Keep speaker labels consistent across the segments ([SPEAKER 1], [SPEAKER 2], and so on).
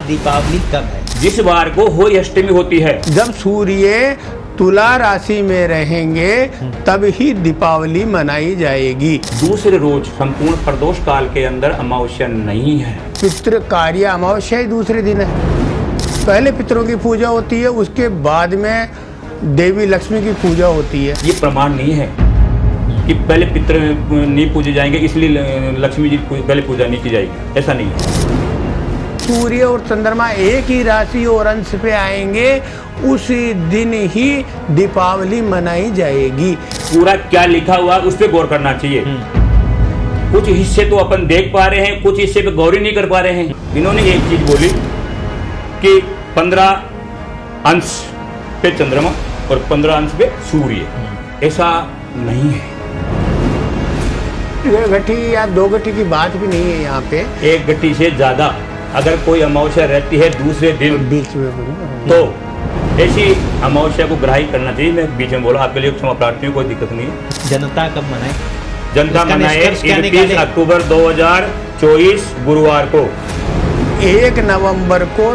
[SPEAKER 1] दीपावली कब है?
[SPEAKER 2] जिस बार को होली अष्टमी होती है।
[SPEAKER 3] जब सूर्य तुला राशि में रहेंगे तब ही दीपावली मनाई जाएगी।
[SPEAKER 2] दूसरे रोज संपूर्ण प्रदोष काल के अंदर अमावस्या नहीं है।
[SPEAKER 3] पितृ कार्य अमावस्या ही दूसरे दिन है। पहले पितरों की पूजा होती है, उसके बाद में देवी लक्ष्मी की पूजा होती है।
[SPEAKER 2] ये प्रमाण नहीं है कि पहले पितृ नहीं पूजे जाएंगे इसलिए लक्ष्मी जी पहले पूजा नहीं की जाएगी, ऐसा नहीं है।
[SPEAKER 3] सूर्य और चंद्रमा एक ही राशि और अंश पे आएंगे, उसी दिन ही दीपावली मनाई जाएगी।
[SPEAKER 2] पूरा क्या लिखा हुआ उस पर गौर करना चाहिए। कुछ हिस्से तो अपन देख पा रहे हैं, कुछ हिस्से पे गौर ही नहीं कर पा रहे हैं। इन्होंने एक चीज बोली कि 15 अंश पे चंद्रमा और 15 अंश पे सूर्य, ऐसा नहीं है।
[SPEAKER 3] एक घटी या 2 घटी की बात भी नहीं है यहाँ पे।
[SPEAKER 2] एक घटी से ज्यादा अगर कोई अमावस्या रहती है दूसरे दिन
[SPEAKER 3] बीच में
[SPEAKER 2] तो ऐसी अमावस्या को ग्राही करना चाहिए। मैं बीच में बोला, आपके लिए क्षमा प्रार्थी हूँ, कोई दिक्कत नहीं है।
[SPEAKER 1] जनता कब मनाए?
[SPEAKER 2] जनता मनाए 31 अक्टूबर 2024 गुरुवार को।
[SPEAKER 3] 1 नवंबर को।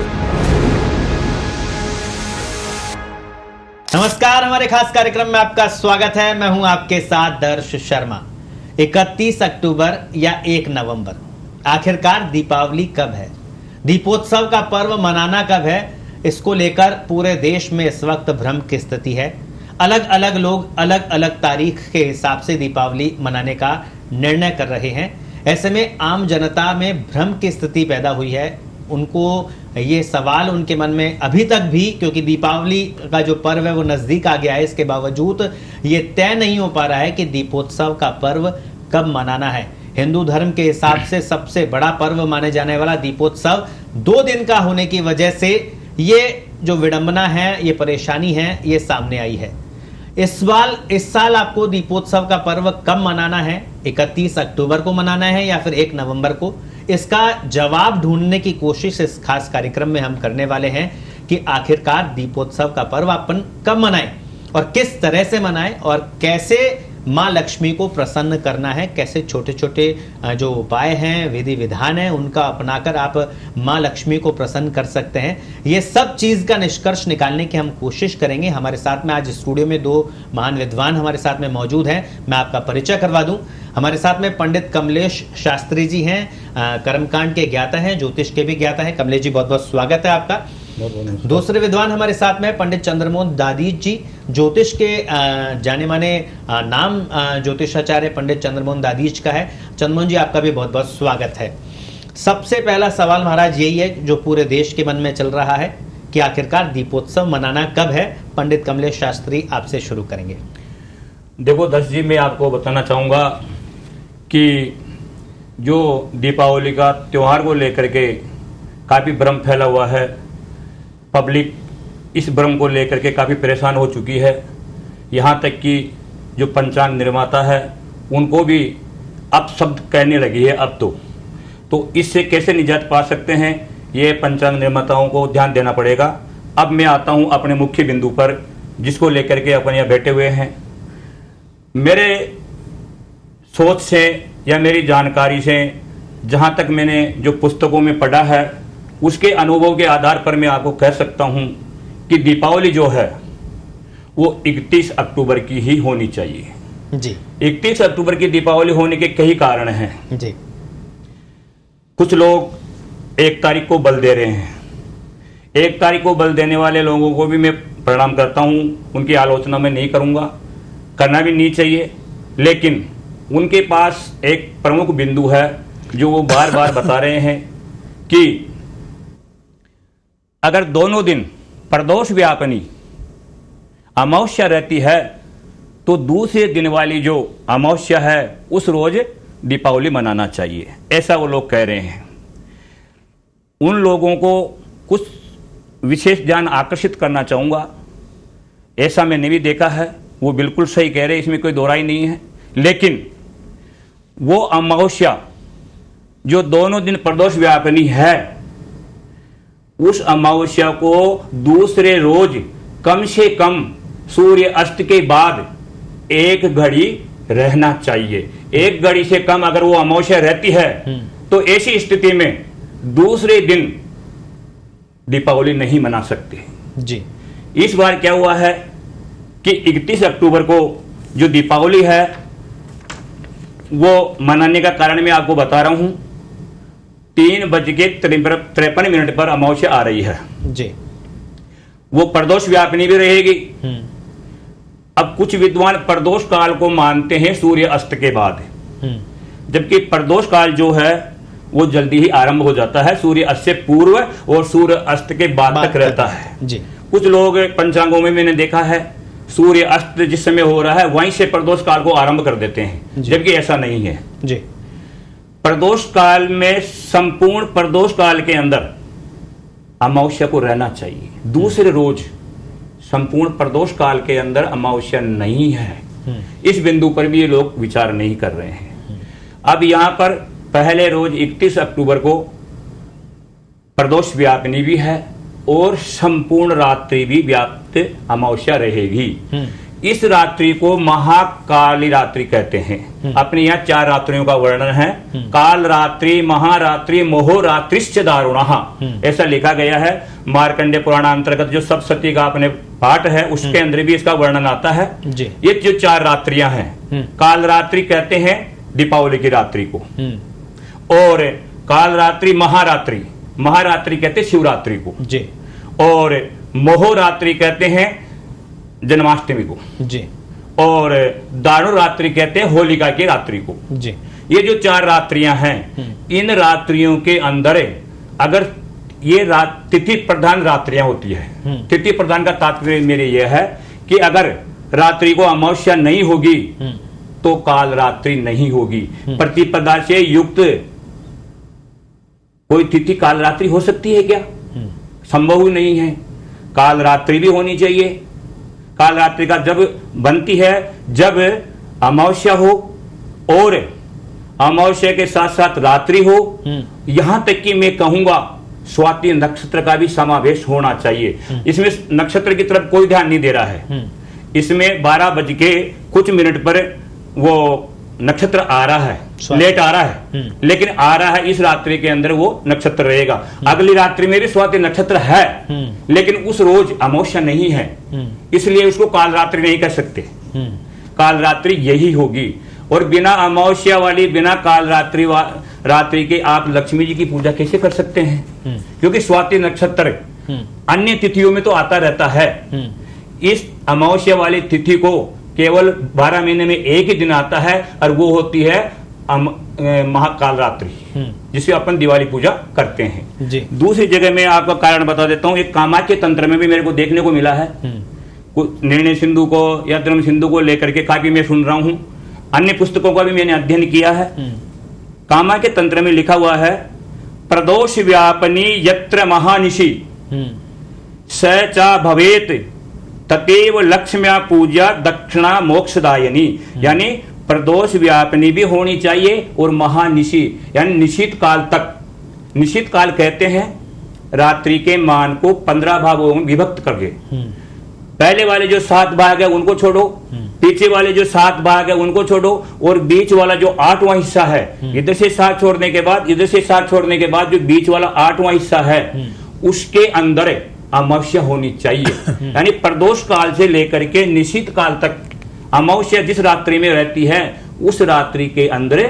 [SPEAKER 1] नमस्कार, हमारे खास कार्यक्रम में आपका स्वागत है। मैं हूं आपके साथ दर्श शर्मा। 31 अक्टूबर या 1 नवंबर, आखिरकार दीपावली कब है? दीपोत्सव का पर्व मनाना कब है? इसको लेकर पूरे देश में इस वक्त भ्रम की स्थिति है। अलग अलग लोग अलग अलग तारीख के हिसाब से दीपावली मनाने का निर्णय कर रहे हैं। ऐसे में आम जनता में भ्रम की स्थिति पैदा हुई है। उनको ये सवाल उनके मन में अभी तक भी, क्योंकि दीपावली का जो पर्व है वो नजदीक आ गया है, इसके बावजूद ये तय नहीं हो पा रहा है कि दीपोत्सव का पर्व कब मनाना है। हिंदू धर्म के हिसाब से सबसे बड़ा पर्व माने जाने वाला दीपोत्सव 2 दिन का होने की वजह से ये जो विडंबना है, ये परेशानी है, ये सामने आई है। इस साल आपको दीपोत्सव का पर्व कब मनाना है? 31 अक्टूबर को मनाना है या फिर 1 नवंबर को? इसका जवाब ढूंढने की कोशिश इस खास कार्यक्रम में हम करने वाले हैं कि आखिरकार दीपोत्सव का पर्व अपन कब मनाएं और किस तरह से मनाएं और कैसे माँ लक्ष्मी को प्रसन्न करना है, कैसे छोटे छोटे जो उपाय हैं, विधि विधान हैं, उनका अपनाकर आप माँ लक्ष्मी को प्रसन्न कर सकते हैं। ये सब चीज़ का निष्कर्ष निकालने की हम कोशिश करेंगे। हमारे साथ में आज स्टूडियो में 2 महान विद्वान हमारे साथ में मौजूद हैं। मैं आपका परिचय करवा दूं। हमारे साथ में पंडित कमलेश शास्त्री जी हैं, कर्मकांड के ज्ञाता हैं, ज्योतिष के भी ज्ञाता हैं। कमलेश जी, बहुत बहुत स्वागत है आपका। दूसरे विद्वान हमारे साथ में पंडित चंद्रमोहन दादीज जी, ज्योतिष के जाने माने नाम ज्योतिषाचार्य पंडित चंद्रमोहन दादीज का है। चंद्रमोहन जी, आपका भी बहुत बहुत स्वागत है। सबसे पहला सवाल महाराज यही है जो पूरे देश के मन में चल रहा है कि आखिरकार दीपोत्सव मनाना कब है? पंडित कमलेश शास्त्री, आपसे शुरू करेंगे।
[SPEAKER 2] देखो दर्श जी, मैं आपको बताना चाहूँगा कि जो दीपावली का त्यौहार को लेकर के काफ़ी भ्रम फैला हुआ है। पब्लिक इस भ्रम को लेकर के काफ़ी परेशान हो चुकी है। यहाँ तक कि जो पंचांग निर्माता है उनको भी अब शब्द कहने लगी है अब तो इससे कैसे निजात पा सकते हैं, ये पंचांग निर्माताओं को ध्यान देना पड़ेगा। अब मैं आता हूँ अपने मुख्य बिंदु पर, जिसको लेकर के अपन यहाँ बैठे हुए हैं। मेरे सोच से या मेरी जानकारी से, जहाँ तक मैंने जो पुस्तकों में पढ़ा है, उसके अनुभव के आधार पर मैं आपको कह सकता हूँ कि दीपावली जो है वो 31 अक्टूबर की ही होनी चाहिए
[SPEAKER 1] जी।
[SPEAKER 2] 31 अक्टूबर की दीपावली होने के कई कारण हैं
[SPEAKER 1] जी।
[SPEAKER 2] कुछ लोग 1 तारीख को बल दे रहे हैं। 1 तारीख को बल देने वाले लोगों को भी मैं प्रणाम करता हूँ, उनकी आलोचना मैं नहीं करूँगा, करना भी नहीं चाहिए। लेकिन उनके पास एक प्रमुख बिंदु है जो वो बार बार बता रहे हैं कि अगर दोनों दिन प्रदोष व्यापनी अमावस्या रहती है तो दूसरे दिन वाली जो अमावस्या है उस रोज दीपावली मनाना चाहिए, ऐसा वो लोग कह रहे हैं। उन लोगों को कुछ विशेष ध्यान आकर्षित करना चाहूँगा। ऐसा मैंने भी देखा है, वो बिल्कुल सही कह रहे हैं, इसमें कोई दोहराई नहीं है। लेकिन वो अमावस्या जो दोनों दिन प्रदोष व्यापनी है, उस अमावस्या को दूसरे रोज कम से कम सूर्य अस्त के बाद 1 घड़ी रहना चाहिए। 1 घड़ी से कम अगर वो अमावस्या रहती है तो ऐसी स्थिति में दूसरे दिन दीपावली नहीं मना सकते।
[SPEAKER 1] जी।
[SPEAKER 2] इस बार क्या हुआ है कि 31 अक्टूबर को जो दीपावली है वो मनाने का कारण मैं आपको बता रहा हूं। 3:53 पर अमावस्या आ रही है
[SPEAKER 1] जी।
[SPEAKER 2] वो प्रदोष व्यापिनी भी रहेगी। अब कुछ विद्वान प्रदोष काल को मानते हैं सूर्य अस्त के बाद, जबकि प्रदोश काल जो है वो जल्दी ही आरंभ हो जाता है, सूर्य अस्त से पूर्व और सूर्य अस्त के बाद तक रहता है
[SPEAKER 1] जी।
[SPEAKER 2] कुछ लोग पंचांगों में मैंने देखा है सूर्य अस्त जिस समय हो रहा है वहीं से प्रदोष काल को आरंभ कर देते हैं, जबकि ऐसा नहीं है
[SPEAKER 1] जी।
[SPEAKER 2] प्रदोष काल में संपूर्ण प्रदोष काल के अंदर अमावस्या को रहना चाहिए। दूसरे रोज संपूर्ण प्रदोष काल के अंदर अमावस्या नहीं है। इस बिंदु पर भी ये लोग विचार नहीं कर रहे हैं। अब यहां पर पहले रोज 31 अक्टूबर को प्रदोष व्यापिनी भी है और संपूर्ण रात्रि भी व्याप्त अमावस्या रहेगी। इस रात्रि को महाकाली रात्रि कहते हैं। अपने यहाँ 4 रात्रियों का वर्णन है, काल रात्रि, महारात्रि, मोहोरात्रिश्च दारुणः, ऐसा लिखा गया है। मार्कंडे पुराण अंतर्गत जो सप्तशती का अपने पाठ है उसके अंदर भी इसका वर्णन आता है
[SPEAKER 1] जी।
[SPEAKER 2] ये जो 4 रात्रियां हैं, काल रात्रि कहते हैं दीपावली की रात्रि को, और काल रात्रि महारात्रि, महारात्रि कहते हैं शिवरात्रि को
[SPEAKER 1] जी,
[SPEAKER 2] और मोहोरात्रि कहते हैं जन्माष्टमी को
[SPEAKER 1] जी,
[SPEAKER 2] और दारुण रात्रि कहते हैं होलिका की रात्रि को
[SPEAKER 1] जी।
[SPEAKER 2] ये जो 4 रात्रियां हैं, इन रात्रियों के अंदर अगर ये तिथि प्रधान रात्रियां होती है, तिथि प्रधान का तात्पर्य मेरे यह है कि अगर रात्रि को अमावस्या नहीं होगी तो काल रात्रि नहीं होगी। प्रतिपदा से युक्त कोई तिथि काल रात्रि हो सकती है क्या? संभव ही नहीं है। काल रात्रि भी होनी चाहिए। काल रात्रि का जब बनती है जब अमावस्या हो और अमावस्या के साथ साथ रात्रि हो, यहां तक कि मैं कहूंगा स्वाति नक्षत्र का भी समावेश होना चाहिए। इसमें नक्षत्र की तरफ कोई ध्यान नहीं दे रहा है। इसमें 12 बज के कुछ मिनट पर वो नक्षत्र आ रहा है, लेट आ रहा है, लेकिन आ रहा है। इस रात्रि के अंदर वो नक्षत्र रहेगा। अगली रात्रि में भी स्वाति नक्षत्र है, लेकिन उस रोज अमावस्या नहीं है, इसलिए उसको काल रात्रि नहीं कह सकते। काल रात्रि यही होगी। और बिना अमावस्या वाली, बिना काल रात्रि के आप लक्ष्मी जी की पूजा कैसे कर सकते हैं? क्योंकि स्वाति नक्षत्र अन्य तिथियों में तो आता रहता है। इस अमावस्या वाली तिथि को केवल 12 महीने में एक ही दिन आता है और वो होती है महाकाल रात्रि, जिसे अपन दिवाली पूजा करते हैं
[SPEAKER 1] जी।
[SPEAKER 2] दूसरी जगह मैं आपका कारण बता देता हूं। एक कामाख्य तंत्र में भी मेरे को देखने को मिला है। निर्णय सिंधु को या धर्म सिंधु को लेकर के काफी मैं सुन रहा हूं, अन्य पुस्तकों का भी मैंने अध्ययन किया है। कामाख्य तंत्र में लिखा हुआ है, प्रदोष व्यापनी यत्र महानिशि स चा भवेत ततेव लक्ष्म्या पूजा दक्षिणा मोक्षदायिनी। यानी प्रदोष व्यापनी भी होनी चाहिए और महानिशि यानी निश्चित काल तक। निश्चित काल कहते हैं रात्रि के मान को 15 भागों में विभक्त करके। पहले वाले जो 7 भाग है उनको छोड़ो, पीछे वाले जो 7 भाग है उनको छोड़ो, और बीच वाला जो 8वां हिस्सा है, इधर से 7 छोड़ने के बाद, इधर से 7 छोड़ने के बाद जो बीच वाला 8वां हिस्सा है उसके अंदर अमावस्या होनी चाहिए। यानी प्रदोष काल से लेकर के निश्चित काल तक अमावस्या जिस रात्रि में रहती है उस रात्रि के अंदर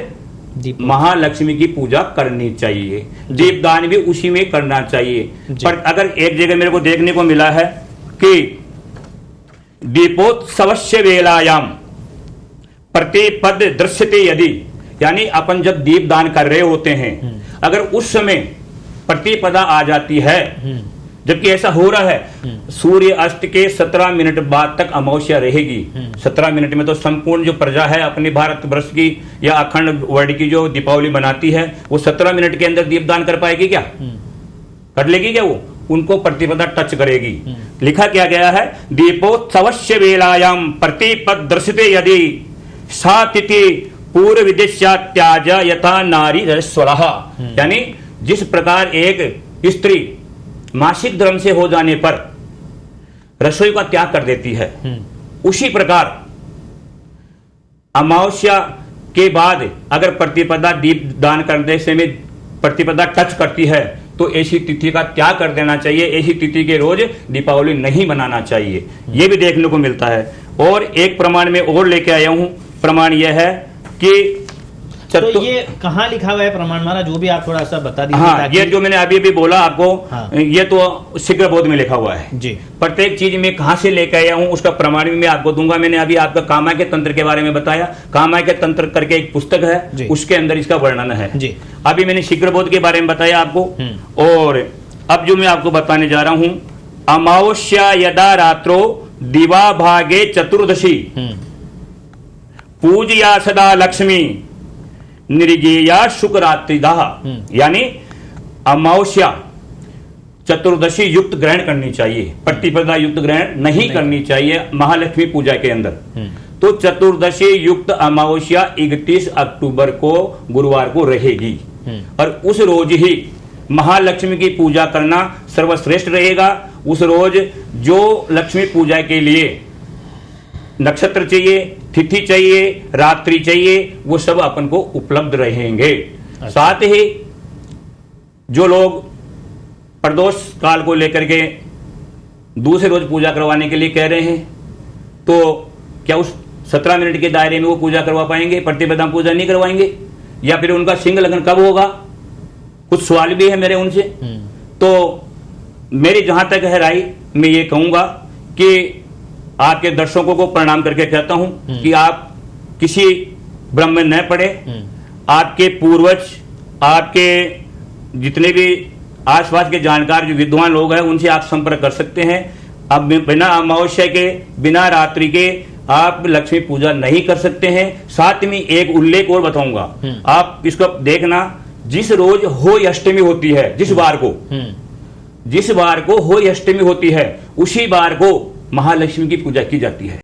[SPEAKER 2] महालक्ष्मी की पूजा करनी चाहिए। दीपदान भी उसी में करना चाहिए। पर अगर एक जगह मेरे को देखने को मिला है कि दीपोत्सवस्य वेलायाम प्रतिपद दृश्यते यदि, यानी अपन जब दीपदान कर रहे होते हैं, अगर उस समय प्रतिपदा आ जाती है, जबकि ऐसा हो रहा है, सूर्य अस्त के 17 मिनट बाद तक अमावस्या रहेगी। 17 मिनट में तो संपूर्ण जो प्रजा है अपने भारत वर्ष की या अखंड वर्ल्ड की जो दीपावली मनाती है वो 17 मिनट के अंदर दीपदान कर पाएगी क्या? कर लेगी क्या? वो उनको प्रतिपदा टच करेगी। लिखा क्या गया है, दीपोत्सवस्य वेलायाम प्रतिपद दृश्यते यदि सा तिथि पूर्व विदिश्या त्याज यथा नारी रजस्वलः। यानी जिस प्रकार एक स्त्री मासिक धर्म से हो जाने पर रसोई का त्याग कर देती है, उसी प्रकार अमावस्या के बाद अगर प्रतिपदा दीप दान करने से में प्रतिपदा टच करती है तो ऐसी तिथि का त्याग कर देना चाहिए, ऐसी तिथि के रोज दीपावली नहीं मनाना चाहिए, ये भी देखने को मिलता है। और एक प्रमाण में और लेके आया हूं, प्रमाण यह है कि
[SPEAKER 1] तो ये कहाँ लिखा हुआ है प्रमाण महाराज, जो भी आप थोड़ा सा बता दीजिए।
[SPEAKER 2] हाँ, ये जो मैंने अभी बोला आपको,
[SPEAKER 1] हाँ।
[SPEAKER 2] ये तो शीघ्र बोध में लिखा हुआ है
[SPEAKER 1] जी।
[SPEAKER 2] प्रत्येक चीज में कहां से लेकर आया हूं उसका प्रमाण भी मैं आपको दूंगा। मैंने अभी आपका कामाख्य तंत्र के बारे में बताया, कामाख्य तंत्र करके एक पुस्तक है, उसके अंदर इसका वर्णन है जी। अभी मैंने शीघ्र बोध के बारे में बताया आपको। और अब जो मैं आपको बताने जा रहा हूं, अमावस्या यदा रात्रो दिवा भागे चतुर्दशी पूजया सदा लक्ष्मी निर्गेया शुक्रात्रिदाह, यानी अमावस्या चतुर्दशी युक्त ग्रहण करनी चाहिए, प्रतिपदा युक्त ग्रहण नहीं करनी चाहिए महालक्ष्मी पूजा के अंदर। तो चतुर्दशी युक्त अमावस्या 31 अक्टूबर को गुरुवार को रहेगी और उस रोज ही महालक्ष्मी की पूजा करना सर्वश्रेष्ठ रहेगा। उस रोज जो लक्ष्मी पूजा के लिए नक्षत्र चाहिए, तिथि चाहिए, रात्रि चाहिए, वो सब अपन को उपलब्ध रहेंगे। साथ ही जो लोग प्रदोष काल को लेकर के दूसरे रोज पूजा करवाने के लिए कह रहे हैं, तो क्या उस 17 मिनट के दायरे में वो पूजा करवा पाएंगे? प्रतिपदा पूजा नहीं करवाएंगे? या फिर उनका सिंह लगन कब होगा? कुछ सवाल भी है मेरे उनसे। तो मेरी जहां तक है राय, मैं ये कहूंगा कि आपके दर्शकों को प्रणाम करके कहता हूं कि आप किसी भ्रम में न पड़े। आपके पूर्वज, आपके जितने भी आसपास के जानकार जो विद्वान लोग हैं, उनसे आप संपर्क कर सकते हैं। अब बिना अमावस्या के, बिना रात्रि के आप लक्ष्मी पूजा नहीं कर सकते हैं। साथ में एक उल्लेख और बताऊंगा, आप इसको देखना, जिस रोज हो अष्टमी होती है, जिस बार को हो अष्टमी होती है, उसी बार को महालक्ष्मी की पूजा की जाती है।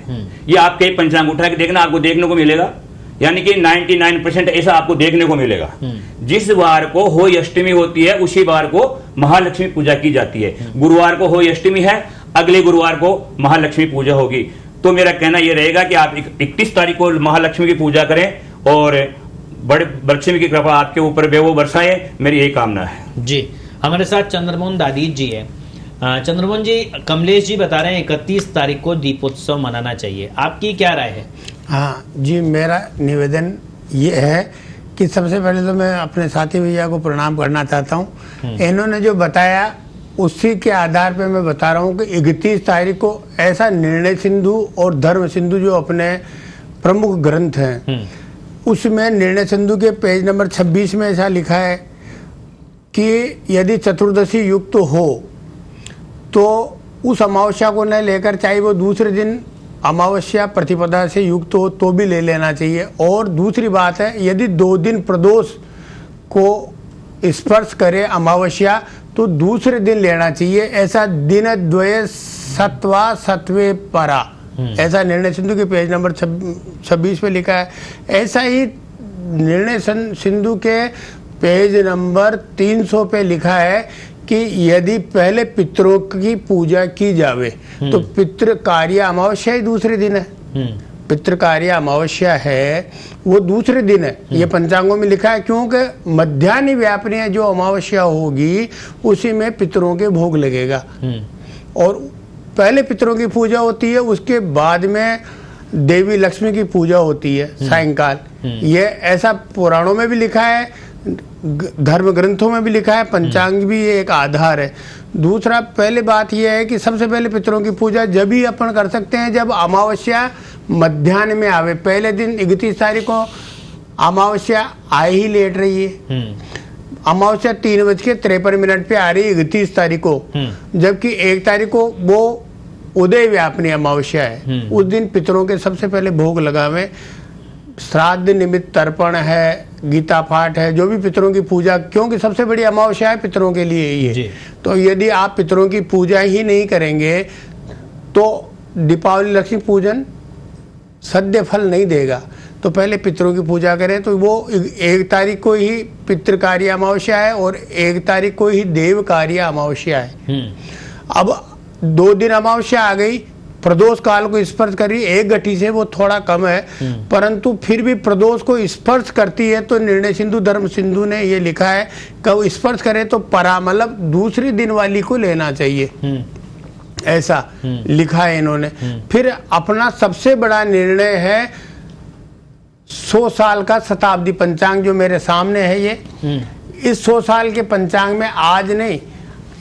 [SPEAKER 2] ये आपके पंचांग उठा के देखना, आपको देखने को मिलेगा, यानी कि 99% ऐसा आपको देखने को मिलेगा। जिस बार को हो अष्टमी होती है, उसी बार को महालक्ष्मी पूजा की जाती है। गुरुवार को हो अष्टमी है, अगले गुरुवार को महालक्ष्मी पूजा होगी। तो मेरा कहना यह रहेगा कि आप 31 तारीख को महालक्ष्मी की पूजा करें और बड़े लक्ष्मी की कृपा आपके ऊपर बेवो बरसाए, मेरी यही कामना है
[SPEAKER 1] जी। हमारे साथ चंद्रमोहन दादीज जी है। चंद्रमोहन जी, कमलेश जी बता रहे हैं 31 तारीख को दीपोत्सव मनाना चाहिए, आपकी क्या राय है?
[SPEAKER 3] हाँ जी, मेरा निवेदन ये है कि सबसे पहले तो मैं अपने साथी भैया को प्रणाम करना चाहता हूँ। इन्होंने जो बताया उसी के आधार पे मैं बता रहा हूँ कि 31 तारीख को ऐसा निर्णय सिंधु और धर्म सिंधु जो अपने प्रमुख ग्रंथ हैं, उसमें निर्णय सिंधु के पेज नंबर 26 में ऐसा लिखा है कि यदि चतुर्दशी युक्त हो तो उस अमावस्या को न लेकर, चाहे वो दूसरे दिन अमावस्या प्रतिपदा से युक्त हो तो भी ले लेना चाहिए। और दूसरी बात है, यदि 2 दिन प्रदोष को स्पर्श करे अमावस्या तो दूसरे दिन लेना चाहिए। ऐसा दिन द्वय सत्वा सत्वे परा, ऐसा निर्णय सिंधु के पेज नंबर 26 पे लिखा है। ऐसा ही निर्णय सिंधु के पेज नंबर 300 पे लिखा है कि यदि पहले पितरों की पूजा की जावे तो पितृ कार्य अमावस्या ही दूसरे दिन है। पितृ कार्य अमावस्या है वो दूसरे दिन है, ये पंचांगों में लिखा है, क्योंकि मध्याह्न व्यापनी जो अमावस्या होगी उसी में पितरों के भोग लगेगा। और पहले पितरों की पूजा होती है, उसके बाद में देवी लक्ष्मी की पूजा होती है सायंकाल। ये ऐसा पुराणों में भी लिखा है, धर्म ग्रंथों में भी लिखा है, पंचांग भी ये एक आधार है। दूसरा, पहले बात यह है कि सबसे पहले पितरों की पूजा जब ही अपन कर सकते हैं जब अमावस्या मध्याह्न में आवे। पहले दिन 31 तारीख को अमावस्या आ ही लेट रही है, अमावस्या 3:53 पे आ रही है 31 तारीख को, जबकि 1 तारीख को वो उदय व्यापनी अमावस्या है। उस दिन पितरों के सबसे पहले भोग लगावे। श्राद्ध निमित्त तर्पण है, गीता पाठ है, जो भी पितरों की पूजा, क्योंकि सबसे बड़ी अमावस्या है पितरों के लिए ये। तो यदि आप पितरों की पूजा ही नहीं करेंगे तो दीपावली लक्ष्मी पूजन सद्य फल नहीं देगा। तो पहले पितरों की पूजा करें। तो वो 1 तारीख को ही पितृकार्य अमावस्या है और 1 तारीख को ही देव कार्य अमावस्या है। अब 2 दिन अमावस्या आ गई प्रदोष काल को स्पर्श करी, एक घटी से वो थोड़ा कम है, परंतु फिर भी प्रदोष को स्पर्श करती है। तो निर्णय सिंधु धर्म सिंधु ने ये लिखा है कि वो स्पर्श करे तो परा मतलब दूसरे दिन वाली को लेना चाहिए, ऐसा लिखा है इन्होंने। फिर अपना सबसे बड़ा निर्णय है 100 साल का शताब्दी पंचांग जो मेरे सामने है ये। इस 100 साल के पंचांग में आज नहीं,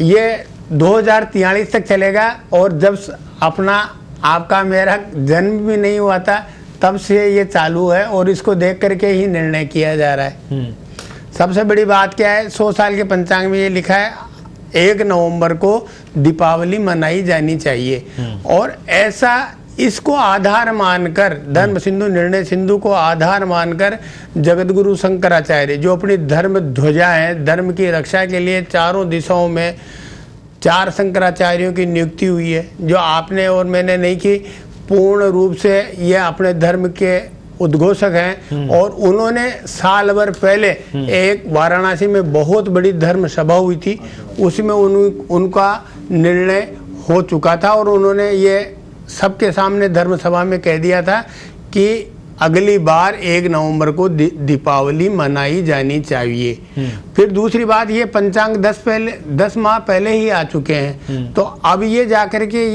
[SPEAKER 3] ये 2043 तक चलेगा, और जब अपना आपका मेरा जन्म भी नहीं हुआ था तब से ये चालू है, और इसको देख करके ही निर्णय किया जा रहा है। सबसे बड़ी बात क्या है, 100 साल के पंचांग में ये लिखा है 1 नवंबर को दीपावली मनाई जानी चाहिए। और ऐसा इसको आधार मानकर धर्म सिंधु निर्णय सिंधु को आधार मानकर जगतगुरु शंकराचार्य जो अपनी धर्म ध्वजा है, धर्म की रक्षा के लिए चारों दिशाओं में 4 शंकराचार्यों की नियुक्ति हुई है, जो आपने और मैंने नहीं की। पूर्ण रूप से ये अपने धर्म के उद्घोषक हैं, और उन्होंने साल भर पहले एक वाराणसी में बहुत बड़ी धर्म सभा हुई थी, उसमें उनका निर्णय हो चुका था, और उन्होंने ये सबके सामने धर्म सभा में कह दिया था कि अगली बार 1 नवंबर को दीपावली मनाई जानी चाहिए। फिर दूसरी बात, ये पंचांग 10 माह पहले ही आ चुके हैं, तो अब ये जाकर के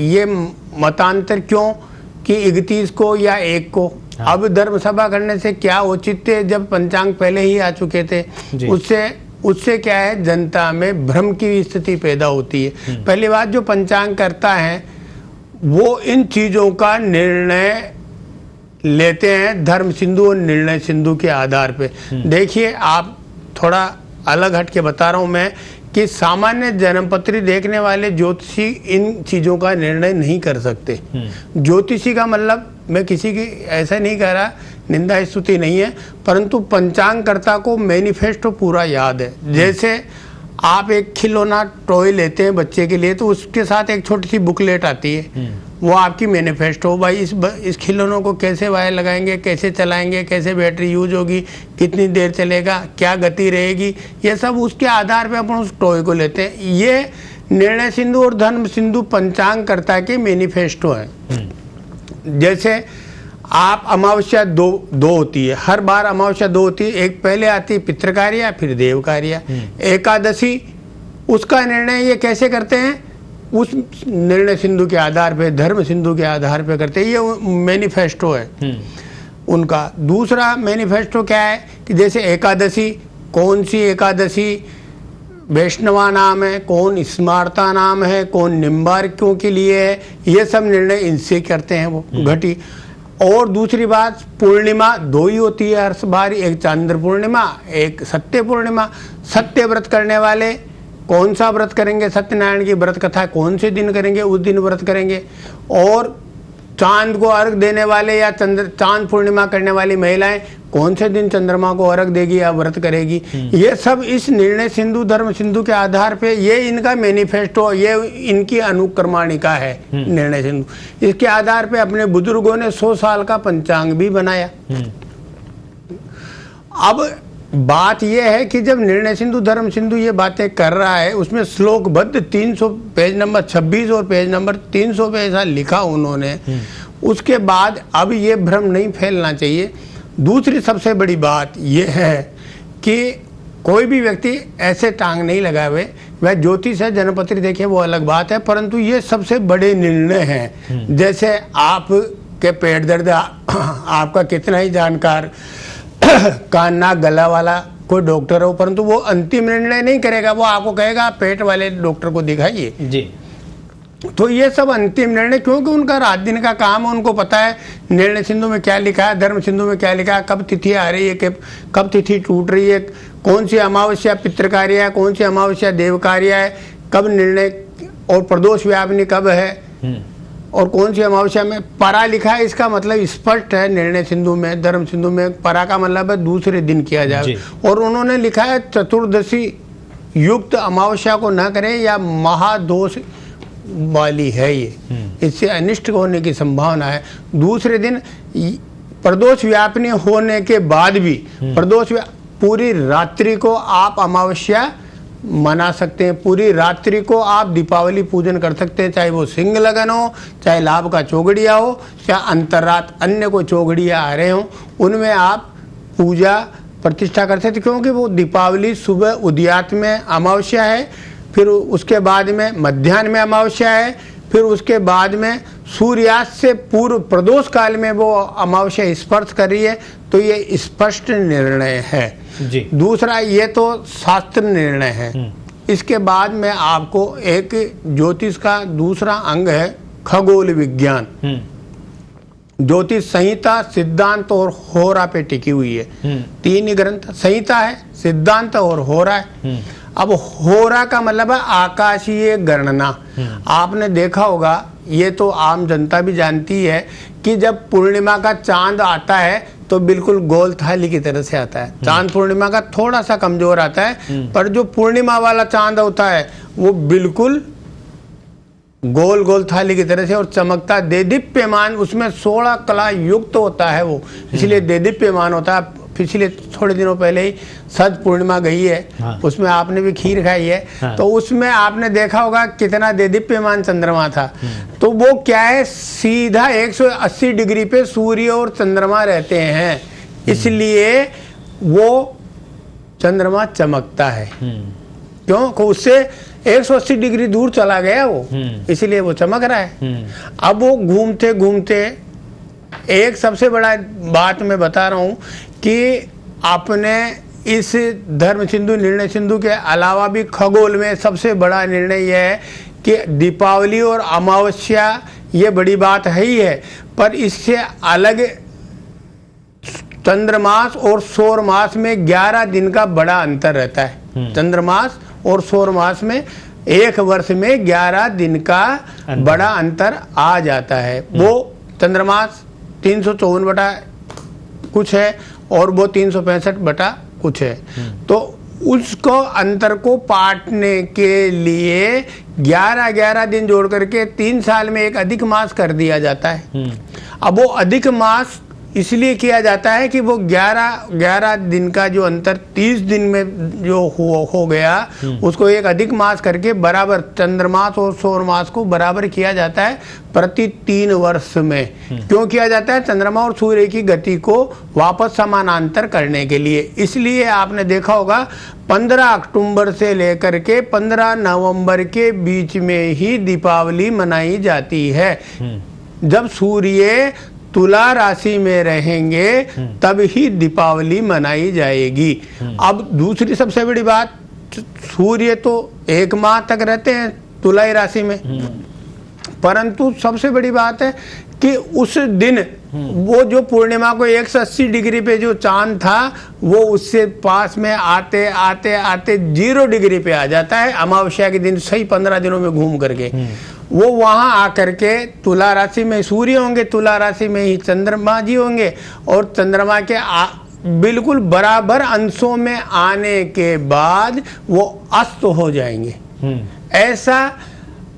[SPEAKER 3] ये मतांतर क्यों कि 31 को या 1 को। अब धर्म सभा करने से क्या औचित्य जब पंचांग पहले ही आ चुके थे। उससे क्या है, जनता में भ्रम की स्थिति पैदा होती है। पहली बात, जो पंचांग करता है वो इन चीजों का निर्णय लेते हैं धर्म सिंधु और निर्णय सिंधु के आधार पे। देखिए, आप थोड़ा अलग हट के बता रहा हूं मैं कि सामान्य जन्मपत्री देखने वाले ज्योतिषी इन चीजों का निर्णय नहीं कर सकते। ज्योतिषी का मतलब मैं किसी की ऐसा नहीं कह रहा, निंदा स्तुति नहीं है, परंतु पंचांगकर्ता को मैनिफेस्टो पूरा याद है। जैसे आप एक खिलौना टॉय लेते हैं बच्चे के लिए, तो उसके साथ एक छोटी सी बुकलेट आती है, वो आपकी मैनिफेस्टो। भाई इस खिलौनों को कैसे वायर लगाएंगे, कैसे चलाएंगे, कैसे बैटरी यूज होगी, कितनी देर चलेगा, क्या गति रहेगी, ये सब उसके आधार पे अपन उस टॉय को लेते हैं। ये निर्णय सिंधु और धर्म सिंधु पंचांगकर्ता के मैनिफेस्टो है। जैसे आप अमावस्या दो होती है, हर बार अमावस्या 2 होती है, एक पहले आती है पितृकार्या, फिर देवकार्या। एकादशी उसका निर्णय ये कैसे करते हैं, उस निर्णय सिंधु के आधार पे, धर्म सिंधु के आधार पे करते हैं। ये मैनिफेस्टो है उनका। दूसरा मैनिफेस्टो क्या है कि जैसे एकादशी, कौन सी एकादशी वैष्णवा नाम है, कौन स्मार्ता नाम है, कौन निम्बार्कों के लिए है, ये सब निर्णय इनसे करते हैं वो घटी। और दूसरी बात, पूर्णिमा 2 ही होती है हर बार, एक चांद्र पूर्णिमा, एक सत्य पूर्णिमा। सत्य व्रत करने वाले कौन सा व्रत करेंगे, सत्यनारायण की व्रत कथा कौन से दिन करेंगे, उस दिन व्रत करेंगे। और चांद को अर्घ देने वाले या चांद पूर्णिमा करने वाली महिलाएं कौन से दिन चंद्रमा को अर्घ देगी या व्रत करेगी। ये सब इस निर्णय सिंधु धर्म सिंधु के आधार पे, ये इनका मैनिफेस्टो, ये इनकी अनुक्रमणिका है निर्णय सिंधु। इसके आधार पे अपने बुजुर्गों ने 100 साल का पंचांग भी बनाया। अब बात यह है कि जब निर्णय सिंधु धर्म सिंधु ये बातें कर रहा है, उसमें श्लोकबद्ध 300 पेज नंबर 26 और पेज नंबर 300 पे ऐसा लिखा उन्होंने। उसके बाद अब ये भ्रम नहीं फैलना चाहिए। दूसरी सबसे बड़ी बात यह है कि कोई भी व्यक्ति ऐसे टांग नहीं लगाए हुए, वह ज्योतिष है, जन्मपत्री देखे वो अलग बात है, परंतु ये सबसे बड़े निर्णय हैं। जैसे आप के पेट दर्द, आपका कितना ही जानकार कान नाक गला वाला कोई डॉक्टर हो, परंतु वो अंतिम निर्णय नहीं करेगा, वो आपको कहेगा आप पेट वाले डॉक्टर को दिखाइए जी। तो ये सब अंतिम निर्णय, क्योंकि उनका रात दिन का काम है, उनको पता है निर्णय सिंधु में क्या लिखा है, धर्म सिंधु में क्या लिखा है, कब तिथि आ रही है, कब तिथि टूट रही है, कौन सी अमावस्या पितृकार्य है, कौन सी अमावस्या देवकार्य है, कब निर्णय और प्रदोष व्यापनी कब है, और कौन सी अमावस्या में परा लिखा है। इसका मतलब स्पष्ट है निर्णय सिंधु में, धर्म सिंधु में परा का मतलब है दूसरे दिन किया जाए। और उन्होंने लिखा है चतुर्दशी युक्त अमावस्या को न करें या महादोष वाली है, ये इससे अनिष्ट होने की संभावना है। दूसरे दिन प्रदोष व्यापनी होने के बाद भी प्रदोष पूरी रात्रि को आप अमावस्या मना सकते हैं। पूरी रात्रि को आप दीपावली पूजन कर सकते हैं, चाहे वो सिंह लगन हो, चाहे लाभ का चौगड़िया हो, या अंतर्रात अन्य कोई चौगड़िया आ रहे हों, उनमें आप पूजा प्रतिष्ठा कर सकते, क्योंकि वो दीपावली सुबह उदयात में अमावस्या है, फिर उसके बाद में मध्याह्न में अमावस्या है, फिर उसके बाद में सूर्यास्त से पूर्व प्रदोष काल में वो अमावस्या स्पर्श कर रही है। तो ये स्पष्ट निर्णय है
[SPEAKER 1] जी।
[SPEAKER 3] दूसरा, ये तो शास्त्र निर्णय है। इसके बाद में आपको एक ज्योतिष का दूसरा अंग है खगोल विज्ञान। ज्योतिष संहिता, सिद्धांत और होरा पे टिकी हुई है। 3 ही ग्रंथ, संहिता है, सिद्धांत और होरा है। अब होरा का मतलब है आकाशीय गणना। आपने देखा होगा, ये तो आम जनता भी जानती है कि जब पूर्णिमा का चांद आता है तो बिल्कुल गोल थाली की तरह से आता है। चांद पूर्णिमा का थोड़ा सा कमजोर आता है, पर जो पूर्णिमा वाला चांद होता है वो बिल्कुल गोल गोल थाली की तरह से और चमकता देदीप्यमान, उसमें 16 कला युक्त होता है वो, इसलिए देदीप्यमान होता है। पिछले थोड़े दिनों पहले ही सद पूर्णिमा गई है। हाँ। उसमें आपने भी खीर खाई है। हाँ। तो उसमें आपने देखा होगा कितना देदीप्यमान चंद्रमा था। तो वो क्या है, सीधा 180 डिग्री पे सूर्य और चंद्रमा रहते हैं, इसलिए वो चंद्रमा चमकता है। क्यों? उससे 180 डिग्री दूर चला गया वो, इसलिए वो चमक रहा है। अब वो घूमते घूमते एक सबसे बड़ा बात मैं बता रहा हूँ कि आपने इस धर्म सिंधु निर्णय सिंधु के अलावा भी खगोल में सबसे बड़ा निर्णय यह है कि दीपावली और अमावस्या ये बड़ी बात है ही है, पर इससे अलग चंद्रमास और सौर मास में 11 दिन का बड़ा अंतर रहता है। चंद्रमास और सौर मास में एक वर्ष में 11 दिन का बड़ा अंतर आ जाता है। वो चंद्रमास 354 बटा कुछ है और वो 365 बटा कुछ है। तो उसको अंतर को पाटने के लिए 11 दिन जोड़ करके 3 साल में एक अधिक मास कर दिया जाता है। अब वो अधिक मास इसलिए किया जाता है कि वो 11 दिन का जो अंतर 30 दिन में जो हो गया, उसको एक अधिक मास करके बराबर चंद्रमास और सौर मास को बराबर किया जाता है प्रति 3 वर्ष में। क्यों किया जाता है? चंद्रमा और सूर्य की गति को वापस समानांतर करने के लिए। इसलिए आपने देखा होगा 15 अक्टूबर से लेकर के 15 नवंबर के बीच में ही दीपावली मनाई जाती है। जब सूर्य तुला राशि में रहेंगे तब ही दीपावली मनाई जाएगी। अब दूसरी सबसे बड़ी बात, सूर्य तो 1 माह तक रहते हैं तुला राशि में, परंतु सबसे बड़ी बात है कि उस दिन वो जो पूर्णिमा को 180 डिग्री पे जो चांद था वो उससे पास में आते आते आते 0 डिग्री पे आ जाता है। अमावस्या के दिन सही 15 दिनों में घूम करके वो वहां आकर के तुला राशि में सूर्य होंगे, तुला राशि में ही चंद्रमा जी होंगे और चंद्रमा के बिल्कुल बराबर अंशों में आने के बाद वो अस्त हो जाएंगे। ऐसा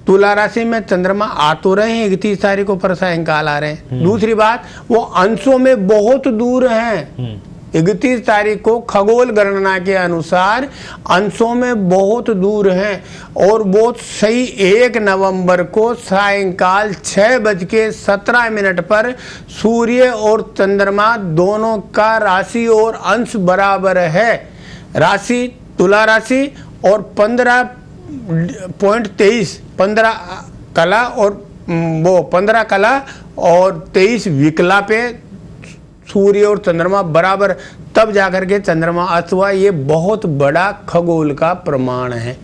[SPEAKER 3] तुला राशि में चंद्रमा आ तो रहे हैं, 31 तारीख को पर सायंकाल आ रहे हैं। दूसरी बात, वो अंशों में बहुत दूर हैं। 31 तारीख को खगोल गणना के अनुसार अंशों में बहुत दूर हैं और वो सही 1 नवंबर को सायंकाल 6:17 पर सूर्य और चंद्रमा दोनों का राशि और अंश बराबर है। राशि तुला राशि और 15.23 15 कला और वो 15 कला और 23 विकला पे सूर्य और चंद्रमा बराबर, तब जाकर के चंद्रमा अस्त हुआ। ये बहुत बड़ा खगोल का प्रमाण है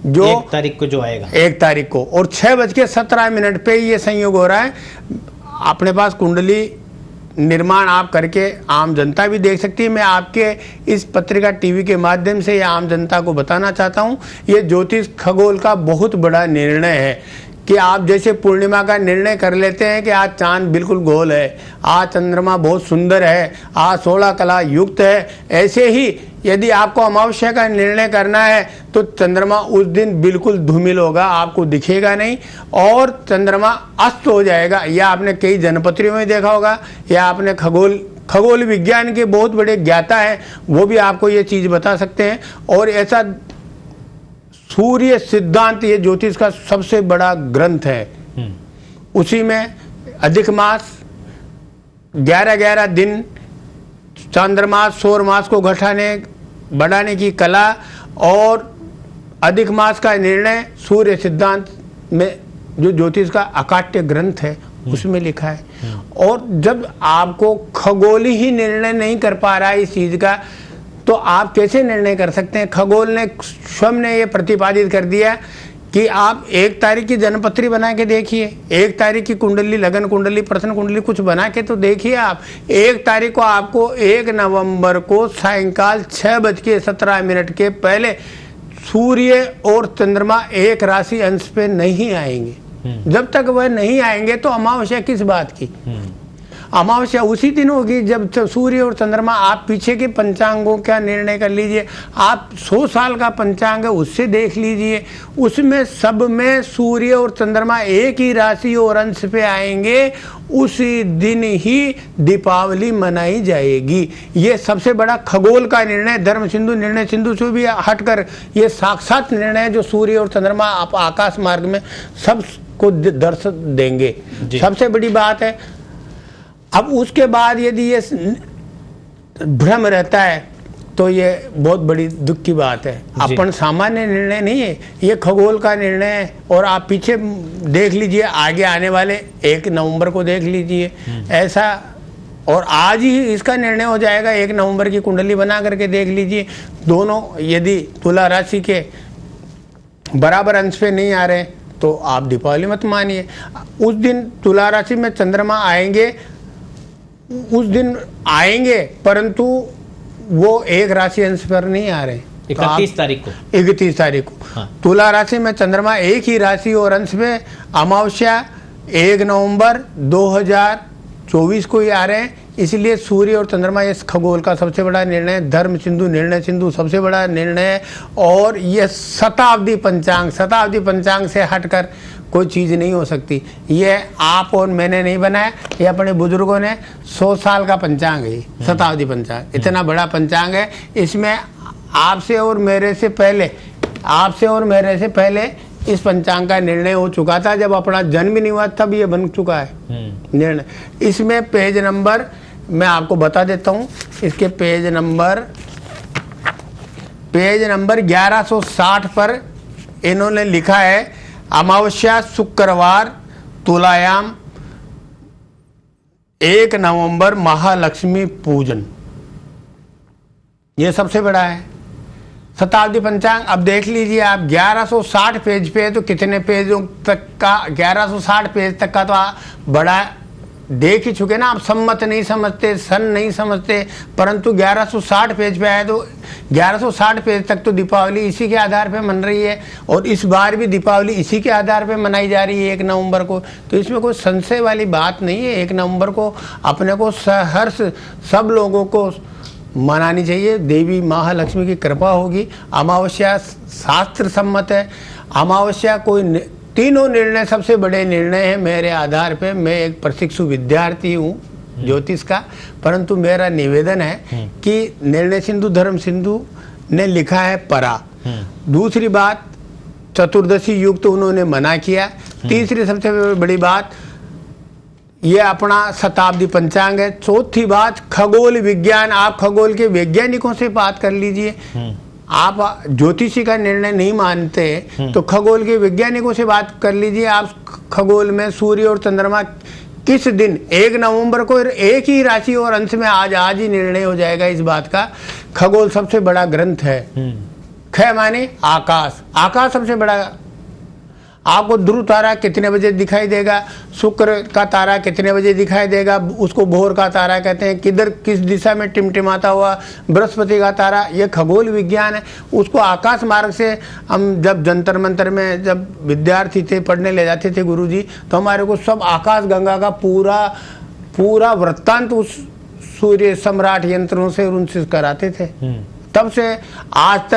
[SPEAKER 3] जो
[SPEAKER 1] 1 तारीख को जो आएगा,
[SPEAKER 3] 1 तारीख को और 6:17 पे ये संयोग हो रहा है। अपने पास कुंडली निर्माण आप करके आम जनता भी देख सकती है। मैं आपके इस पत्रिका टीवी के माध्यम से ये आम जनता को बताना चाहता हूँ, ये ज्योतिष खगोल का बहुत बड़ा निर्णय है कि आप जैसे पूर्णिमा का निर्णय कर लेते हैं कि आज चांद बिल्कुल गोल है, आज चंद्रमा बहुत सुंदर है, आज 16 कला युक्त है, ऐसे ही यदि आपको अमावस्या का निर्णय करना है तो चंद्रमा उस दिन बिल्कुल धूमिल होगा, आपको दिखेगा नहीं और चंद्रमा अस्त हो जाएगा। या आपने कई जनपत्रियों में देखा होगा, या आपने खगोल विज्ञान के बहुत बड़े ज्ञाता हैं, वो भी आपको ये चीज़ बता सकते हैं। और ऐसा सूर्य सिद्धांत ये ज्योतिष का सबसे बड़ा ग्रंथ है। उसी में अधिक मास 11-11 दिन, चांद्रमास सौर मास को घटाने बढ़ाने की कला और अधिक मास का निर्णय सूर्य सिद्धांत में जो ज्योतिष का अकाट्य ग्रंथ है उसमें लिखा है। और जब आपको खगोल ही निर्णय नहीं कर पा रहा है इस चीज का, तो आप कैसे निर्णय कर सकते हैं? खगोल ने स्वयं ने ये प्रतिपादित कर दिया कि आप 1 तारीख की जन्मपत्री बना के देखिए, 1 तारीख की कुंडली, लगन कुंडली, प्रश्न कुंडली कुछ बना के तो देखिए आप। 1 तारीख को आपको 1 नवंबर को सायंकाल 6:17 के पहले सूर्य और चंद्रमा एक राशि अंश पे नहीं आएंगे। जब तक वह नहीं आएंगे तो अमावस्या किस बात की? अमावस्या उसी दिन होगी जब सूर्य और चंद्रमा, आप पीछे के पंचांगों का निर्णय कर लीजिए, आप 100 साल का पंचांग है उससे देख लीजिए, उसमें सब में सूर्य और चंद्रमा एक ही राशि और अंश पे आएंगे, उसी दिन ही दीपावली मनाई जाएगी। ये सबसे बड़ा खगोल का निर्णय, धर्म सिंधु निर्णय सिंधु से भी हटकर ये साक्षात निर्णय है जो सूर्य और चंद्रमा आप आकाश मार्ग में सबको दर्शन देंगे। सबसे बड़ी बात है। अब उसके बाद यदि ये भ्रम रहता है तो ये बहुत बड़ी दुख की बात है। अपन सामान्य निर्णय नहीं है, ये खगोल का निर्णय है। और आप पीछे देख लीजिए, आगे आने वाले 1 नवंबर को देख लीजिए ऐसा, और आज ही इसका निर्णय हो जाएगा। 1 नवंबर की कुंडली बना करके देख लीजिए, दोनों यदि तुला राशि के बराबर अंश पे नहीं आ रहे तो आप दीपावली मत मानिए। उस दिन तुला राशि में चंद्रमा आएंगे, उस दिन आएंगे, परंतु वो एक राशि अंश पर नहीं आ रहे।
[SPEAKER 1] 31 तारीख को
[SPEAKER 3] 31 तारीख को
[SPEAKER 1] हाँ।
[SPEAKER 3] तुला राशि में चंद्रमा एक ही राशि और अंश में, अमावस्या 1 नवंबर 2024 को ही आ रहे हैं। इसलिए सूर्य और चंद्रमा इस खगोल का सबसे बड़ा निर्णय, धर्म सिंधु निर्णय सिंधु सबसे बड़ा निर्णय है। और यह शताब्दी पंचांग से हटकर कोई चीज़ नहीं हो सकती। ये आप और मैंने नहीं बनाया, ये अपने बुजुर्गों ने 100 साल का पंचांग है, शताब्दी पंचांग इतना बड़ा पंचांग है। इसमें आपसे और मेरे से पहले इस पंचांग का निर्णय हो चुका था। जब अपना जन्म नहीं हुआ तब ये बन चुका है निर्णय। इसमें पेज नंबर मैं आपको बता देता हूँ, इसके पेज नंबर 1160 पर इन्होंने लिखा है, अमावस्या शुक्रवार तुलायाम 1 नवंबर महालक्ष्मी पूजन। ये सबसे बड़ा है शताब्दी पंचांग। अब देख लीजिए आप 1160 पेज पे है, तो कितने पेजों तक का 1160 पेज तक का तो बड़ा देख ही चुके ना आप। सम्मत नहीं समझते, सन नहीं समझते, परंतु 1160 पेज पे आए तो 1160 पेज तक तो दीपावली इसी के आधार पे मन रही है। और इस बार भी दीपावली इसी के आधार पे मनाई जा रही है 1 नवंबर को। तो इसमें कोई संशय वाली बात नहीं है। 1 नवंबर को अपने को सहर्ष सब लोगों को मनानी चाहिए। देवी महालक्ष्मी की कृपा होगी। अमावस्या शास्त्र सम्मत है। अमावस्या कोई तीनों निर्णय सबसे बड़े निर्णय हैं मेरे आधार पे। मैं एक प्रशिक्षु विद्यार्थी हूँ ज्योतिष का, परंतु मेरा निवेदन है कि निर्णय सिंधु धर्म सिंधु ने लिखा है परा। दूसरी बात, चतुर्दशी युग तो उन्होंने मना किया। तीसरी सबसे बड़ी बात, ये अपना शताब्दी पंचांग है। चौथी बात, खगोल विज्ञान। आप खगोल के वैज्ञानिकों से बात कर लीजिए। आप ज्योतिषी का निर्णय नहीं मानते तो खगोल के वैज्ञानिकों से बात कर लीजिए। आप खगोल में सूर्य और चंद्रमा किस दिन 1 नवंबर को एक ही राशि और अंश में आज ही निर्णय हो जाएगा इस बात का। खगोल सबसे बड़ा ग्रंथ है। ख माने आकाश सबसे बड़ा। आपको ध्रुव तारा कितने बजे दिखाई देगा, शुक्र का तारा कितने बजे दिखाई देगा, उसको भोर का तारा कहते हैं। किधर किस दिशा में टिमटिमाता हुआ बृहस्पति का तारा, ये खगोल विज्ञान है। उसको आकाश मार्ग से हम जब जंतर मंतर में जब विद्यार्थी थे पढ़ने ले जाते थे गुरुजी, तो हमारे को सब आकाश गंगा का पूरा वृत्तांत उस सूर्य सम्राट यंत्रों से उनसे कराते थे। तब से आज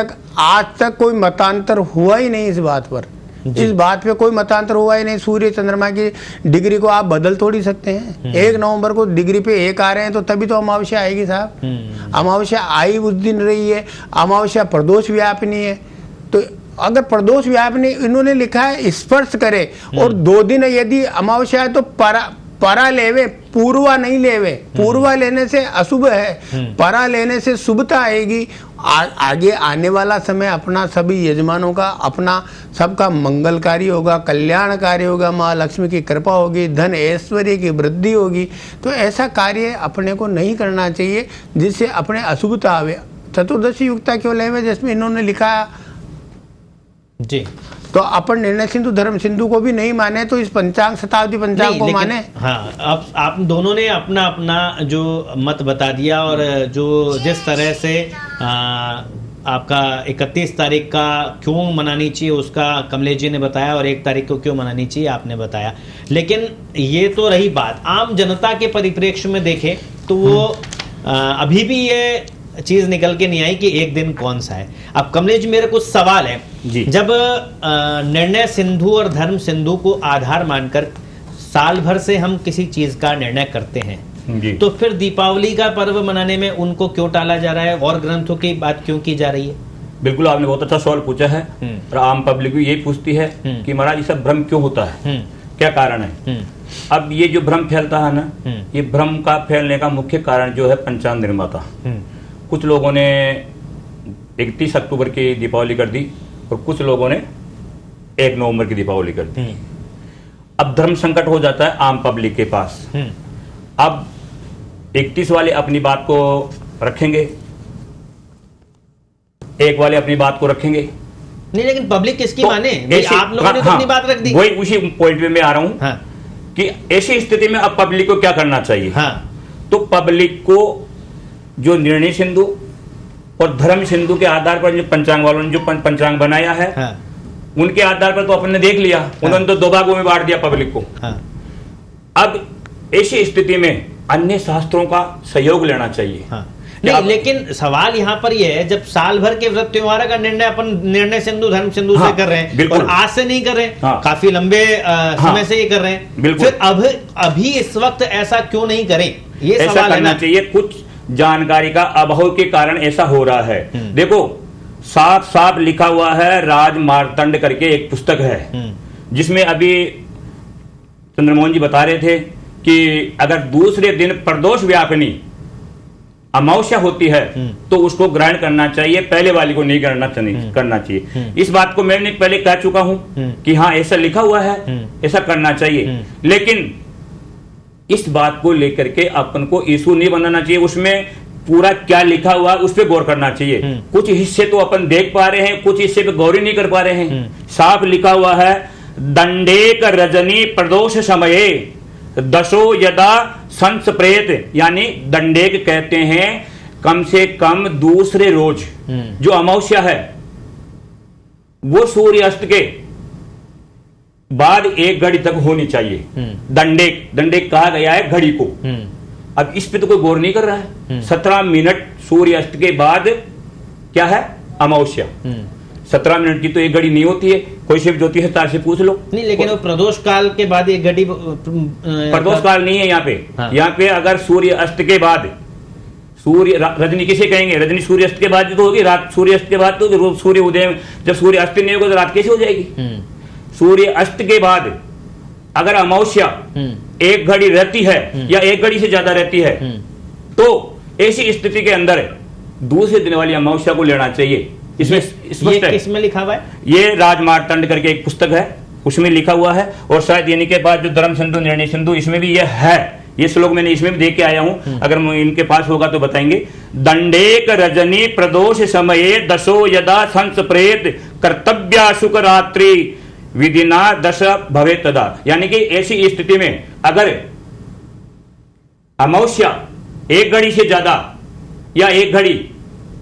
[SPEAKER 3] तक कोई मतांतर हुआ ही नहीं इस बात पर। इस बात पे कोई मतांतर हुआ ही नहीं। सूर्य चंद्रमा की डिग्री को आप बदल थोड़ी सकते हैं। 1 नवंबर को डिग्री पे 1 आ रहे हैं तो तभी तो अमावस्या आएगी साहब। अमावस्या आई उस दिन रही है। अमावस्या प्रदोष व्यापिनी है। तो अगर प्रदोष व्यापनी इन्होंने लिखा है स्पर्श करे, और 2 दिन यदि अमावस्या है तो परा लेवे, पूर्वा नहीं लेवे। पूर्वा लेने से अशुभ है, परा लेने से शुभता आएगी। आगे आने वाला समय अपना सभी यजमानों का, अपना सबका मंगलकारी होगा, कल्याणकारी होगा, माँ लक्ष्मी की कृपा होगी, धन ऐश्वर्य की वृद्धि होगी। तो ऐसा कार्य अपने को नहीं करना चाहिए जिससे अपने अशुभता आवे। चतुर्दशी युक्ता क्यों लेवे, जिसमें इन्होंने लिखा
[SPEAKER 1] जी,
[SPEAKER 3] तो अपन निर्णय सिंधु धर्म सिंधु को भी नहीं माने तो इस पंचांग शताब्दी पंचांग को माने।
[SPEAKER 1] हाँ, अब आप दोनों ने अपना अपना जो मत बता दिया, और जो जिस तरह से आपका 31 तारीख का क्यों मनानी चाहिए उसका कमलेश जी ने बताया, और 1 तारीख को क्यों मनानी चाहिए आपने बताया। लेकिन ये तो रही बात, आम जनता के परिप्रेक्ष्य में देखें तो वो अभी भी ये चीज निकल के नहीं आई कि एक दिन कौन सा है। अब कमलेश जी, मेरे कुछ सवाल है
[SPEAKER 2] जी।
[SPEAKER 1] जब निर्णय सिंधु और धर्म सिंधु को आधार मानकर साल भर से हम किसी चीज का निर्णय करते हैं
[SPEAKER 2] जी,
[SPEAKER 1] तो फिर दीपावली का पर्व मनाने में उनको क्यों टाला जा रहा है, और ग्रंथों की बात क्यों की जा रही है?
[SPEAKER 2] बिल्कुल आपने बहुत अच्छा सवाल पूछा है। और आम पब्लिक भी यही पूछती है कि महाराज ये सब भ्रम क्यों होता है, क्या कारण है। अब ये जो भ्रम फैलता है ना, ये भ्रम का फैलने का मुख्य कारण जो है पंचांग निर्माता। कुछ लोगों ने 31 अक्टूबर की दीपावली कर दी, और कुछ लोगों ने 1 नवंबर की दीपावली कर दी। अब धर्म संकट हो जाता है आम पब्लिक के पास। अब 31 वाले अपनी बात को रखेंगे, 1 वाले अपनी बात को रखेंगे।
[SPEAKER 1] नहीं, लेकिन पब्लिक किसकी
[SPEAKER 2] तो
[SPEAKER 1] माने? भाई आप लोगों ने तो अपनी बात रख दी।
[SPEAKER 2] वही उसी पॉइंट पे मैं आ रहा हूं।
[SPEAKER 1] हाँ,
[SPEAKER 2] कि ऐसी स्थिति में अब पब्लिक को क्या करना चाहिए।
[SPEAKER 1] हाँ,
[SPEAKER 2] तो पब्लिक को जो निर्णय सिंधु और धर्म सिंधु के आधार पर जो पंचांग वालों ने जो पंचांग बनाया है,
[SPEAKER 1] हाँ,
[SPEAKER 2] उनके आधार पर तो अपने देख लिया। उन्होंने तो 2 भागों में बांट दिया पब्लिक को।
[SPEAKER 1] हाँ,
[SPEAKER 2] अब ऐसी स्थिति में अन्य शास्त्रों का सहयोग लेना चाहिए।
[SPEAKER 1] हाँ। नहीं, लेकिन सवाल यहाँ पर यह है, जब साल भर के व्रत त्योहार का निर्णय अपन निर्णय सिंधु धर्म सिंधु से कर रहे हैं, और आज से नहीं कर रहे हैं, काफी लंबे समय से ये कर रहे हैं, फिर अब अभी इस वक्त ऐसा क्यों नहीं करें, ये
[SPEAKER 2] ऐसा
[SPEAKER 1] सवाल
[SPEAKER 2] करना चाहिए। कुछ जानकारी का अभाव के कारण ऐसा हो रहा है। देखो, साफ साफ लिखा हुआ है, राज मार्तंड करके एक पुस्तक है, जिसमें अभी चंद्रमोहन जी बता रहे थे कि अगर दूसरे दिन प्रदोष व्यापिनी अमावस्या होती है तो उसको ग्रहण करना चाहिए, पहले वाली को नहीं करना चाहिए। इस बात को मैंने पहले कह चुका हूं कि हाँ, ऐसा लिखा हुआ है, ऐसा करना चाहिए। लेकिन इस बात को लेकर के अपन को इशू नहीं बनाना चाहिए। उसमें पूरा क्या लिखा हुआ है उस पर गौर करना चाहिए। कुछ हिस्से तो अपन देख पा रहे हैं, कुछ हिस्से पे गौर ही नहीं कर पा रहे हैं। साफ लिखा हुआ है, दंडेक रजनी प्रदोष समये दशो यदा संस्प्रेत, यानी दंडेक कहते हैं कम से कम दूसरे रोज जो अमावस्या है वो सूर्यास्त के बाद 1 घड़ी तक होनी चाहिए। दंडेक कहा गया है घड़ी को। अब इस पे तो कोई गौर नहीं कर रहा है। 17 मिनट सूर्यास्त के बाद क्या है, अमावस्या। 17 मिनट की तो 1 घड़ी नहीं होती है, कोई शिव ज्योतिष तार से पूछ लो।
[SPEAKER 1] नहीं, लेकिन वो प्रदोष काल के बाद 1 घड़ी
[SPEAKER 2] प्रदोष काल नहीं है यहाँ पे। हाँ। यहाँ पे अगर सूर्य अस्त के बाद, सूर्य रजनी किसे कहेंगे, रजनी सूर्य अस्त के बाद तो होगी, रात सूर्य अस्त के बाद तो सूर्य उदय, जब सूर्य अस्त नहीं होगा तो रात कैसे हो जाएगी। सूर्य अस्त के बाद अगर अमावस्या 1 घड़ी रहती है या 1 घड़ी से ज्यादा रहती है तो ऐसी स्थिति के अंदर दूसरे दिन वाली अमावस्या को लेना चाहिए। इसमें स्पष्ट है।
[SPEAKER 1] किसमें लिखा हुआ है? ये
[SPEAKER 2] राजमार्तंड करके एक पुस्तक है, उसमें लिखा हुआ है। और शायद यानी के बाद जो धर्म सिंधु निर्णय सिंधु, इसमें भी यह है। ये श्लोक मैंने इसमें भी देख के आया हूं, अगर इनके पास होगा तो बताएंगे। दंडेक रजनी प्रदोष समये दशो यदा संस्प्रेत कर्तव्या शुक्र रात्रि विधिना दश भवे तदा, यानी कि ऐसी स्थिति में अगर अमावस्या 1 घड़ी से ज्यादा या 1 घड़ी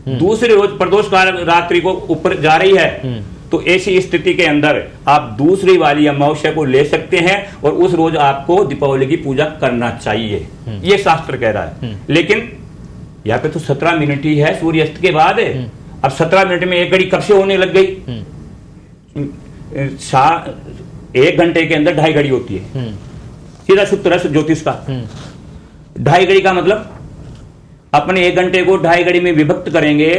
[SPEAKER 2] दूसरे रोज प्रदोष काल रात्रि को ऊपर जा रही है तो ऐसी स्थिति के अंदर आप दूसरी वाली अमावस्या को ले सकते हैं और उस रोज आपको दीपावली की पूजा करना चाहिए, ये शास्त्र कह रहा है। लेकिन यहाँ पे तो 17 मिनट ही है सूर्यास्त के बाद। अब 17 मिनट में 1 घड़ी कब से होने लग गई? 1 घंटे के अंदर 2.5 घड़ी होती है, सीधा सूत्र है ज्योतिष का। 2.5 घड़ी का मतलब अपने 1 घंटे को 2.5 घड़ी में विभक्त करेंगे,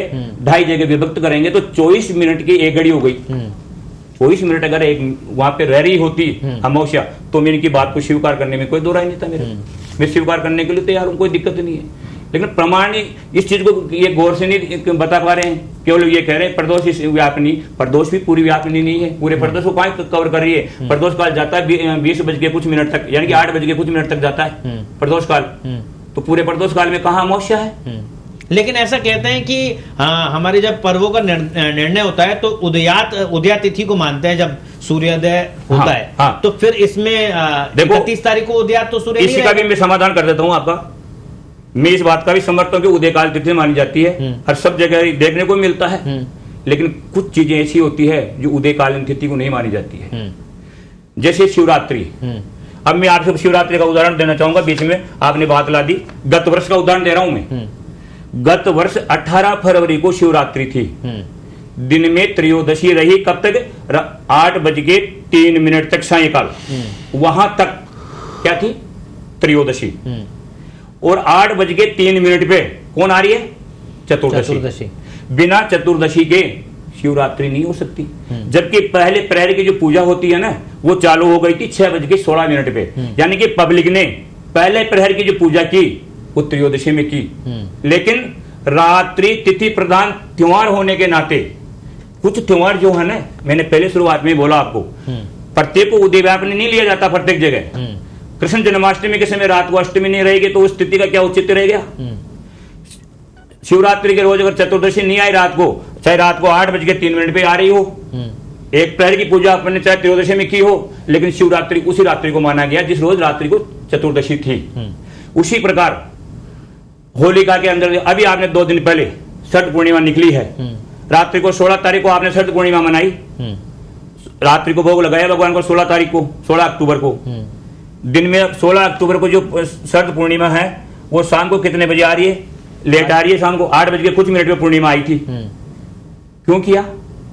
[SPEAKER 2] 2.5 जगह विभक्त करेंगे तो 24 मिनट की 1 घड़ी हो गई। 24 मिनट अगर एक वहां पे रह रही होती अमावस्या तो मैं इनकी बात को स्वीकार करने में कोई दो राय नहीं था मेरे। मैं स्वीकार करने के लिए तैयार हूं, कोई दिक्कत नहीं है। लेकिन प्रमाण इस चीज को ये गौर से नहीं बता पा रहे हैं, केवल ये कह रहे हैं प्रदोष व्यापनी। प्रदोष भी पूरी व्यापनी नहीं है, पूरे प्रदोष को कहाँ कवर कर रही है। प्रदोष काल जाता है 20 बज के कुछ मिनट तक, यानी कि 8 बज के कुछ मिनट तक जाता है प्रदोष काल। तो पूरे प्रदोष काल में कहाँ अमावस्या है।
[SPEAKER 1] लेकिन ऐसा कहते हैं कि हमारे जब पर्वों का निर्णय होता है तो उदया तिथि को मानते हैं जब सूर्योदय होता है।
[SPEAKER 2] हाँ।
[SPEAKER 1] तो फिर इसमें देखो 31 तारीख को उदया तो सूर्य
[SPEAKER 2] इसी का भी मैं समाधान कर देता हूँ आपका। मैं इस बात का भी समर्थन हूँ कि उदय काल तिथि मानी जाती है, हर सब जगह देखने को मिलता है। लेकिन कुछ चीजें ऐसी होती है जो उदय कालीन तिथि को नहीं मानी जाती है, जैसे शिवरात्रि। अब मैं आपसे शिवरात्रि का उदाहरण देना चाहूंगा, बीच में आपने बात ला दी। गत वर्ष का उदाहरण दे रहा हूं मैं। गत वर्ष 18 फरवरी को शिवरात्रि थी, दिन में त्रयोदशी रही। कब तक? 8:03 तक सायंकाल। वहां तक क्या थी? त्रयोदशी। और 8:03 पे कौन आ रही है? चतुर्दशी। बिना चतुर्दशी के शिवरात्रि नहीं हो सकती। जबकि पहले प्रहर की जो पूजा होती है ना, वो चालू हो गई थी 6:16 पे। यानी कि पब्लिक ने पहले प्रहर की जो पूजा की वो त्रयोदशी में की। लेकिन रात्रि तिथि प्रधान त्योहार होने के नाते कुछ त्योहार जो है ना, मैंने पहले शुरुआत में बोला आपको, प्रत्येक को उदय व्यापनी नहीं लिया जाता प्रत्येक जगह। कृष्ण जन्माष्टमी के समय रात को अष्टमी नहीं रहेगी तो उस तिथि का क्या औचित्य रह गया। शिवरात्रि के रोज अगर चतुर्दशी नहीं आई रात को, चाहे रात को 8:03 पे आ रही हो, एक प्रहर की पूजा अपने चाहे त्रयोदशी में की हो, लेकिन शिवरात्रि उसी रात्रि को माना गया जिस रोज रात्रि को चतुर्दशी थी। उसी प्रकार होलिका के अंदर अभी आपने 2 दिन पहले शरद पूर्णिमा निकली है, रात्रि को 16 तारीख को आपने शरद पूर्णिमा मनाई, रात्रि को भोग लगाया भगवान को 16 तारीख को, 16 अक्टूबर को। दिन में 16 अक्टूबर को जो शरद पूर्णिमा है वो शाम को कितने बजे आ रही है? लेट आ रही है, शाम को 8 बज के कुछ मिनट में पूर्णिमा आई थी। क्यों किया?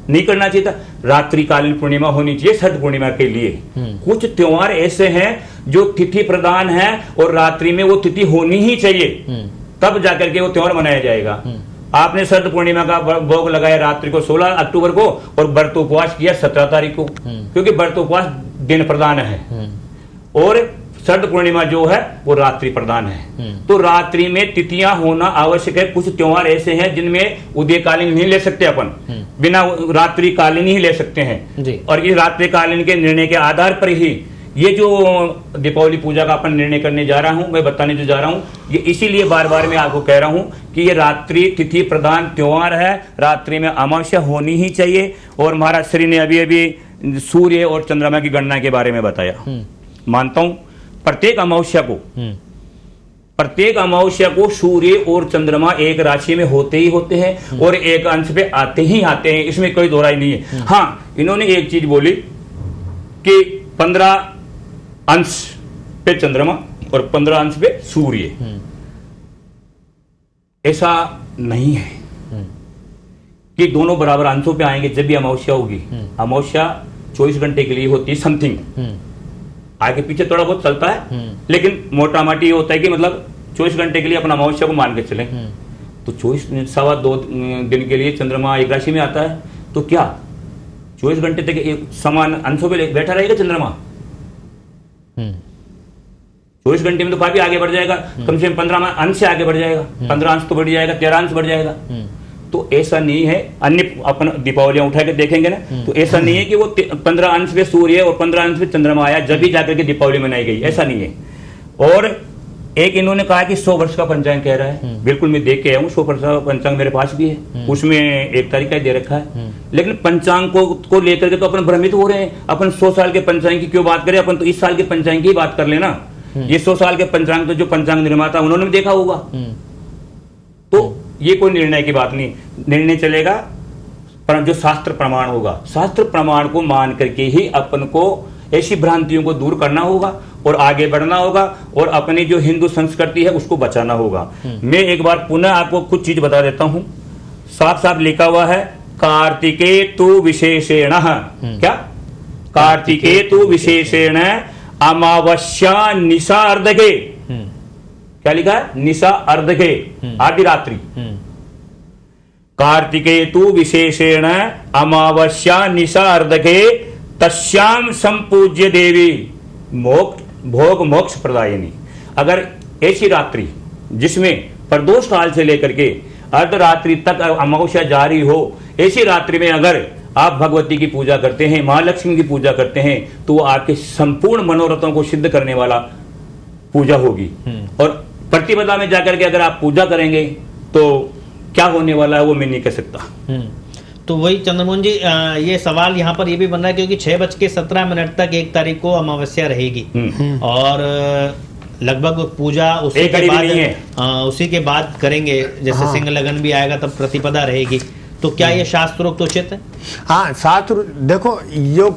[SPEAKER 2] नहीं करना चाहिए था। रात्रिकालीन पूर्णिमा होनी चाहिए शरद पूर्णिमा के लिए। कुछ त्योहार ऐसे हैं जो तिथि प्रदान है और रात्रि में वो तिथि होनी ही चाहिए, तब जाकर के वो त्योहार मनाया जाएगा। आपने शरद पूर्णिमा का भोग लगाया रात्रि को 16 अक्टूबर को और व्रत उपवास किया 17 तारीख को, क्योंकि व्रत उपवास दिन प्रदान है और शरद पूर्णिमा जो है वो रात्रि प्रदान है। तो रात्रि में तिथियां होना आवश्यक है। कुछ त्योहार ऐसे हैं जिनमें उदयकालीन नहीं ले सकते अपन, बिना रात्रिकालीन ही ले सकते हैं जी। और इस रात्रिकालीन के निर्णय के आधार पर ही ये जो दीपावली पूजा का अपन निर्णय करने जा रहा हूं, मैं बताने जो जा रहा हूं, ये इसीलिए बार बार मैं आपको कह रहा हूं कि ये रात्रि तिथि प्रधान त्योहार है। रात्रि में अमावस्या होनी ही चाहिए। और महाराज श्री ने अभी अभी सूर्य और चंद्रमा की गणना के बारे में बताया। मानता हूं प्रत्येक अमावस्या को सूर्य और चंद्रमा एक राशि में होते ही होते हैं और एक अंश पे आते ही आते हैं, इसमें कोई दोहराई नहीं है। हाँ, इन्होंने एक चीज बोली कि 15 अंश पे चंद्रमा और 15 अंश पे सूर्य। ऐसा नहीं है कि दोनों बराबर अंशों पे आएंगे जब भी अमावस्या होगी। अमावस्या 24 घंटे के लिए होती है, समथिंग आगे पीछे थोड़ा बहुत चलता है, लेकिन मोटा माटी ये होता है कि मतलब 24 घंटे के लिए अपना अमावस्या को मान के चलें। तो 2 दिन के लिए चंद्रमा एक राशि में आता है, तो क्या 24 घंटे तक एक समान अंशों पे बैठा रहेगा चंद्रमा? 24 घंटे में तो काफी आगे बढ़ जाएगा, कम से कम 15 अंश से आगे बढ़ जाएगा, 15 अंश तो बढ़ जाएगा, 13 अंश बढ़ जाएगा। तो ऐसा नहीं है। अन्य अपन दीपावलियां उठा के देखेंगे ना, तो ऐसा नहीं है कि वो 15 अंश पे सूर्य और 15 अंश पे चंद्रमा आया जब भी जाकर के दीपावली मनाई गई, ऐसा नहीं है। और एक इन्होंने कहा कि 100 वर्ष का पंचांग कह रहा है, बिल्कुल मैं देख के आया हूँ, 100 वर्ष का पंचांग मेरे पास भी है, उसमें एक तारीख का दे रखा है। लेकिन पंचांग को लेकर के तो अपन भ्रमित हो रहे हैं। अपन 100 साल के पंचांग की क्यों बात करें, अपन तो इस साल के पंचांग की बात कर लेना। ये 100 साल के पंचांग तो जो पंचांग निर्माता उन्होंने भी देखा होगा। तो ये कोई निर्णय की बात नहीं, निर्णय चलेगा पर जो शास्त्र प्रमाण होगा, शास्त्र प्रमाण को मान करके ही अपन को ऐसी भ्रांतियों को दूर करना होगा और आगे बढ़ना होगा और अपनी जो हिंदू संस्कृति है उसको बचाना होगा। मैं एक बार पुनः आपको कुछ चीज बता देता हूं। साफ साफ लिखा हुआ है कार्तिके तु विशेषेण, क्या कार्तिके तु विशेषेण अमावस्या निशार्धके, क्या लिखा है? निशा अर्धके, आधी रात्रि। कार्तिकेय तु विशेषेण अमावस्या निशा अर्धके तस्याम संपूज्य देवी भोग मोक्ष प्रदायिनी। अगर ऐसी रात्रि जिसमें प्रदोष काल से लेकर के अर्धरात्रि तक अमावस्या जारी हो, ऐसी रात्रि में अगर आप भगवती की पूजा करते हैं, महालक्ष्मी की पूजा करते हैं, तो वो आपके संपूर्ण मनोरथों को सिद्ध करने वाला पूजा होगी। और प्रतिपदा में जाकर के अगर आप पूजा करेंगे तो क्या होने वाला है वो मैं नहीं कह सकता।
[SPEAKER 1] तो वही चंद्रमोहन जी, ये सवाल यहाँ पर ये भी बन रहा है क्योंकि 6:17 तक 1 तारीख को अमावस्या रहेगी और लगभग पूजा उसी के बाद करेंगे, जैसे सिंह लगन भी आएगा तब प्रतिपदा रहेगी। तो क्या ये शास्त्रोक्त उचित है?
[SPEAKER 3] हाँ, शास्त्र देखो ये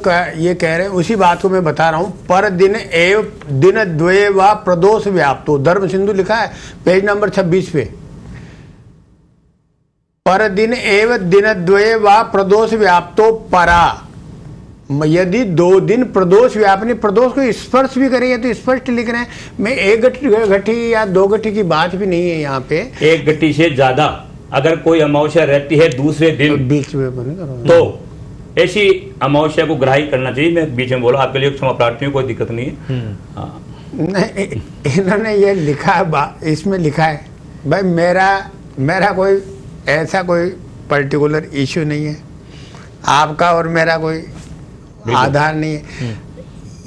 [SPEAKER 3] कह रहे हैं, उसी बात को मैं बता रहा हूँ। पर दिन एव दिन द्वये व प्रदोष व्याप्तो, धर्म सिंधु लिखा है पेज नंबर 26 पे। पर दिन एव दिन द्वये व प्रदोष व्याप्तो परा, यदि 2 दिन प्रदोष व्यापनी, प्रदोष को स्पर्श भी करेंगे तो स्पष्ट लिख रहे हैं। मैं 1 घटी या 2 घटी की बात भी नहीं है यहाँ पे।
[SPEAKER 2] 1 घटी से ज्यादा अगर कोई अमावस्या रहती है दूसरे दिन बीच में, तो ऐसी अमावस्या को ग्राही करना चाहिए। मैं बीच में बोला, आपके लिए क्षमा प्रार्थी हूँ, कोई दिक्कत नहीं है। हाँ।
[SPEAKER 3] नहीं, इन्होंने ये लिखा है, इसमें लिखा है भाई मेरा कोई ऐसा कोई पर्टिकुलर इश्यू नहीं है, आपका और मेरा कोई आधार नहीं है।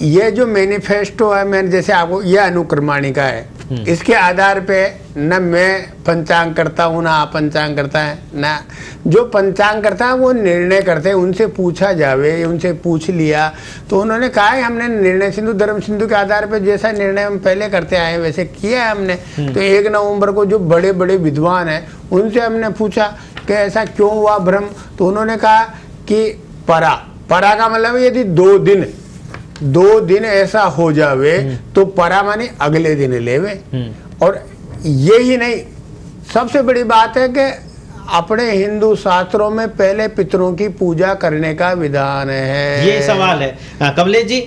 [SPEAKER 3] ये जो मैनिफेस्टो है, मैंने जैसे आपको, ये अनुक्रमणिका है, इसके आधार पे न मैं पंचांग करता हूँ ना आप पंचांग करता है ना, जो पंचांग करता है वो निर्णय करते हैं। उनसे पूछा जावे, उनसे पूछ लिया तो उन्होंने कहा है हमने निर्णय सिंधु धर्म सिंधु के आधार पे जैसा निर्णय हम पहले करते आए हैं वैसे किया है हमने। तो 1 नवंबर को जो बड़े बड़े विद्वान हैं उनसे हमने पूछा कि ऐसा क्यों हुआ भ्रम, तो उन्होंने कहा कि परा का मतलब यदि 2 दिन ऐसा हो जावे तो परा माने अगले दिन लेवे। और ये ही नहीं, सबसे बड़ी बात है कि अपने हिंदू शास्त्रों में पहले पितरों की पूजा करने का विधान है।
[SPEAKER 1] ये सवाल है कमलेश जी।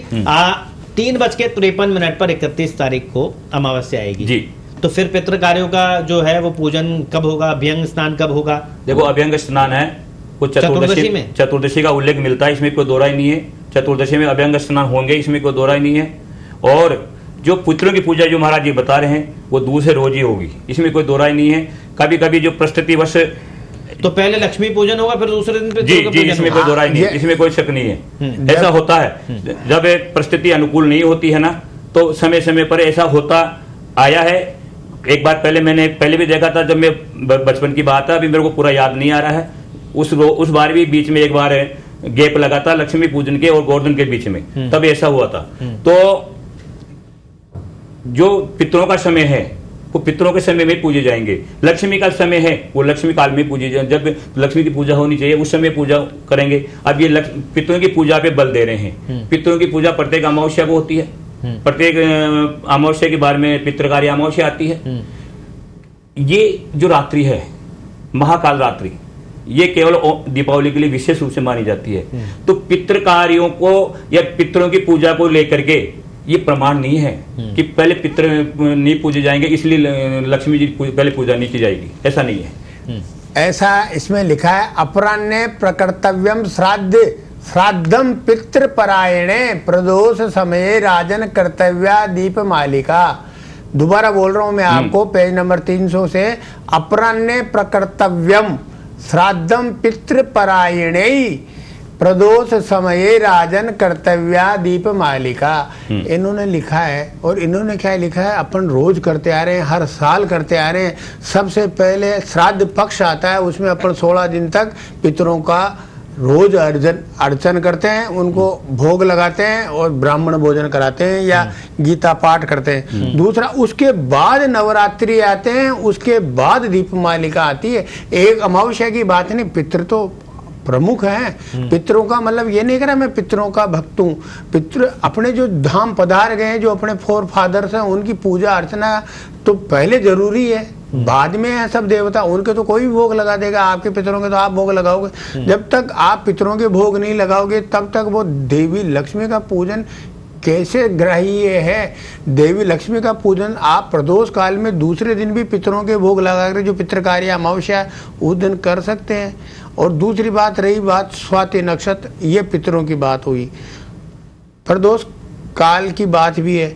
[SPEAKER 1] 3:53 पर 31 तारीख को अमावस्या आएगी
[SPEAKER 2] जी।
[SPEAKER 1] तो फिर पितृ कार्यों का जो है वो पूजन कब होगा, अभ्यंग स्नान कब होगा?
[SPEAKER 2] देखो, अभ्यंग स्नान है वो चतुर्दशी का उल्लेख मिलता है, इसमें कोई दो राय नहीं है। चतुर्दशी में अभ्यंग स्नान होंगे, इसमें कोई दो राय नहीं है। और जो पितरों की पूजा जो महाराज जी बता रहे हैं वो दूसरे रोज ही होगी, इसमें कोई दो राय नहीं है। कभी कभी जो प्रस्तुतिवश,
[SPEAKER 1] तो पहले लक्ष्मी पूजन होगा फिर दूसरे दिन पे
[SPEAKER 2] जी, इसमें कोई दो राय नहीं है, इसमें कोई शक नहीं है। ऐसा होता है जब एक परिस्थिति अनुकूल नहीं होती है ना, तो समय समय पर ऐसा होता आया है। एक बार मैंने पहले भी देखा था, जब मैं बचपन की बात है, अभी मेरे को पूरा याद नहीं आ रहा है। उस बार भी बीच में एक बार गैप लगा था लक्ष्मी पूजन के और गोवर्धन के बीच में, तब ऐसा हुआ था। तो जो पितरों का समय है वो पितरों के समय में पूजे जाएंगे, लक्ष्मी का समय है वो लक्ष्मी काल में पूजे जाएंगे। जब लक्ष्मी की पूजा होनी चाहिए उस समय पूजा करेंगे। अब ये पितरों की पूजा पे बल दे रहे हैं। पितरों की पूजा प्रत्येक अमावस्या को होती है, प्रत्येक अमावस्या के बारे में पितृकारी अमावस्या आती है। ये जो रात्रि है महाकाल रात्रि, ये केवल दीपावली के लिए विशेष रूप से मानी जाती है। तो पितृ कार्यों को या पितरों की पूजा को लेकर के ये प्रमाण नहीं है कि पहले पितृ नहीं पूजे जाएंगे इसलिए लक्ष्मी जी पहले पूजा नहीं की जाएगी, ऐसा नहीं है।
[SPEAKER 3] ऐसा इसमें लिखा है, अपराह्ने प्रकर्तव्यम श्राद्धम पितृपरायणे प्रदोष समये राजन कर्तव्या दीप मालिका। दोबारा बोल रहा हूं मैं आपको, पेज नंबर 300 से, अपराह्ने प्रकर्तव्यम श्राद्धम पितृपरायणे प्रदोष समये राजन कर्तव्या दीप मालिका। इन्होंने लिखा है, और इन्होंने क्या लिखा है, अपन रोज करते आ रहे हैं, हर साल करते आ रहे हैं। सबसे पहले श्राद्ध पक्ष आता है, उसमें अपन 16 दिन तक पितरों का रोज अर्चन करते हैं, उनको भोग लगाते हैं और ब्राह्मण भोजन कराते हैं या गीता पाठ करते हैं। दूसरा, उसके बाद नवरात्रि आते हैं, उसके बाद दीपमालिका आती है। एक अमावस्या की बात नहीं, पितृ तो प्रमुख हैं। पितरों का मतलब ये नहीं करा मैं पितरों का भक्त हूँ। पितृ अपने जो धाम पधार गए, जो अपने फोर फादर्स हैं, उनकी पूजा अर्चना तो पहले जरूरी है, बाद में है सब देवता। उनके तो कोई भी भोग लगा देगा, आपके पितरों के तो आप भोग लगाओगे। जब तक आप पितरों के भोग नहीं लगाओगे तब तक वो देवी लक्ष्मी का पूजन कैसे ग्राह्य है। देवी लक्ष्मी का पूजन आप प्रदोष काल में दूसरे दिन भी पितरों के भोग लगाकर जो पितृकार्य अमावस्या है उस दिन कर सकते हैं। और दूसरी बात रही बात स्वाति नक्षत्र, ये पितरों की बात हुई, प्रदोष काल की बात भी है।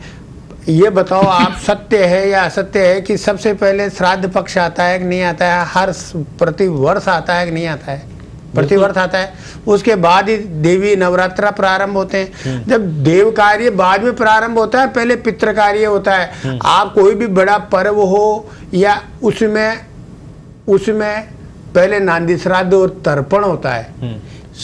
[SPEAKER 3] ये बताओ आप सत्य है या असत्य है कि सबसे पहले श्राद्ध पक्ष आता है कि नहीं आता है, हर प्रतिवर्ष आता है कि नहीं आता है, प्रतिवर्ष आता है। उसके बाद ही देवी नवरात्रा प्रारंभ होते हैं। जब देव कार्य बाद में प्रारंभ होता है, पहले पितृ कार्य होता है। आप कोई भी बड़ा पर्व हो या उसमें पहले नांदी श्राद्ध और तर्पण होता है।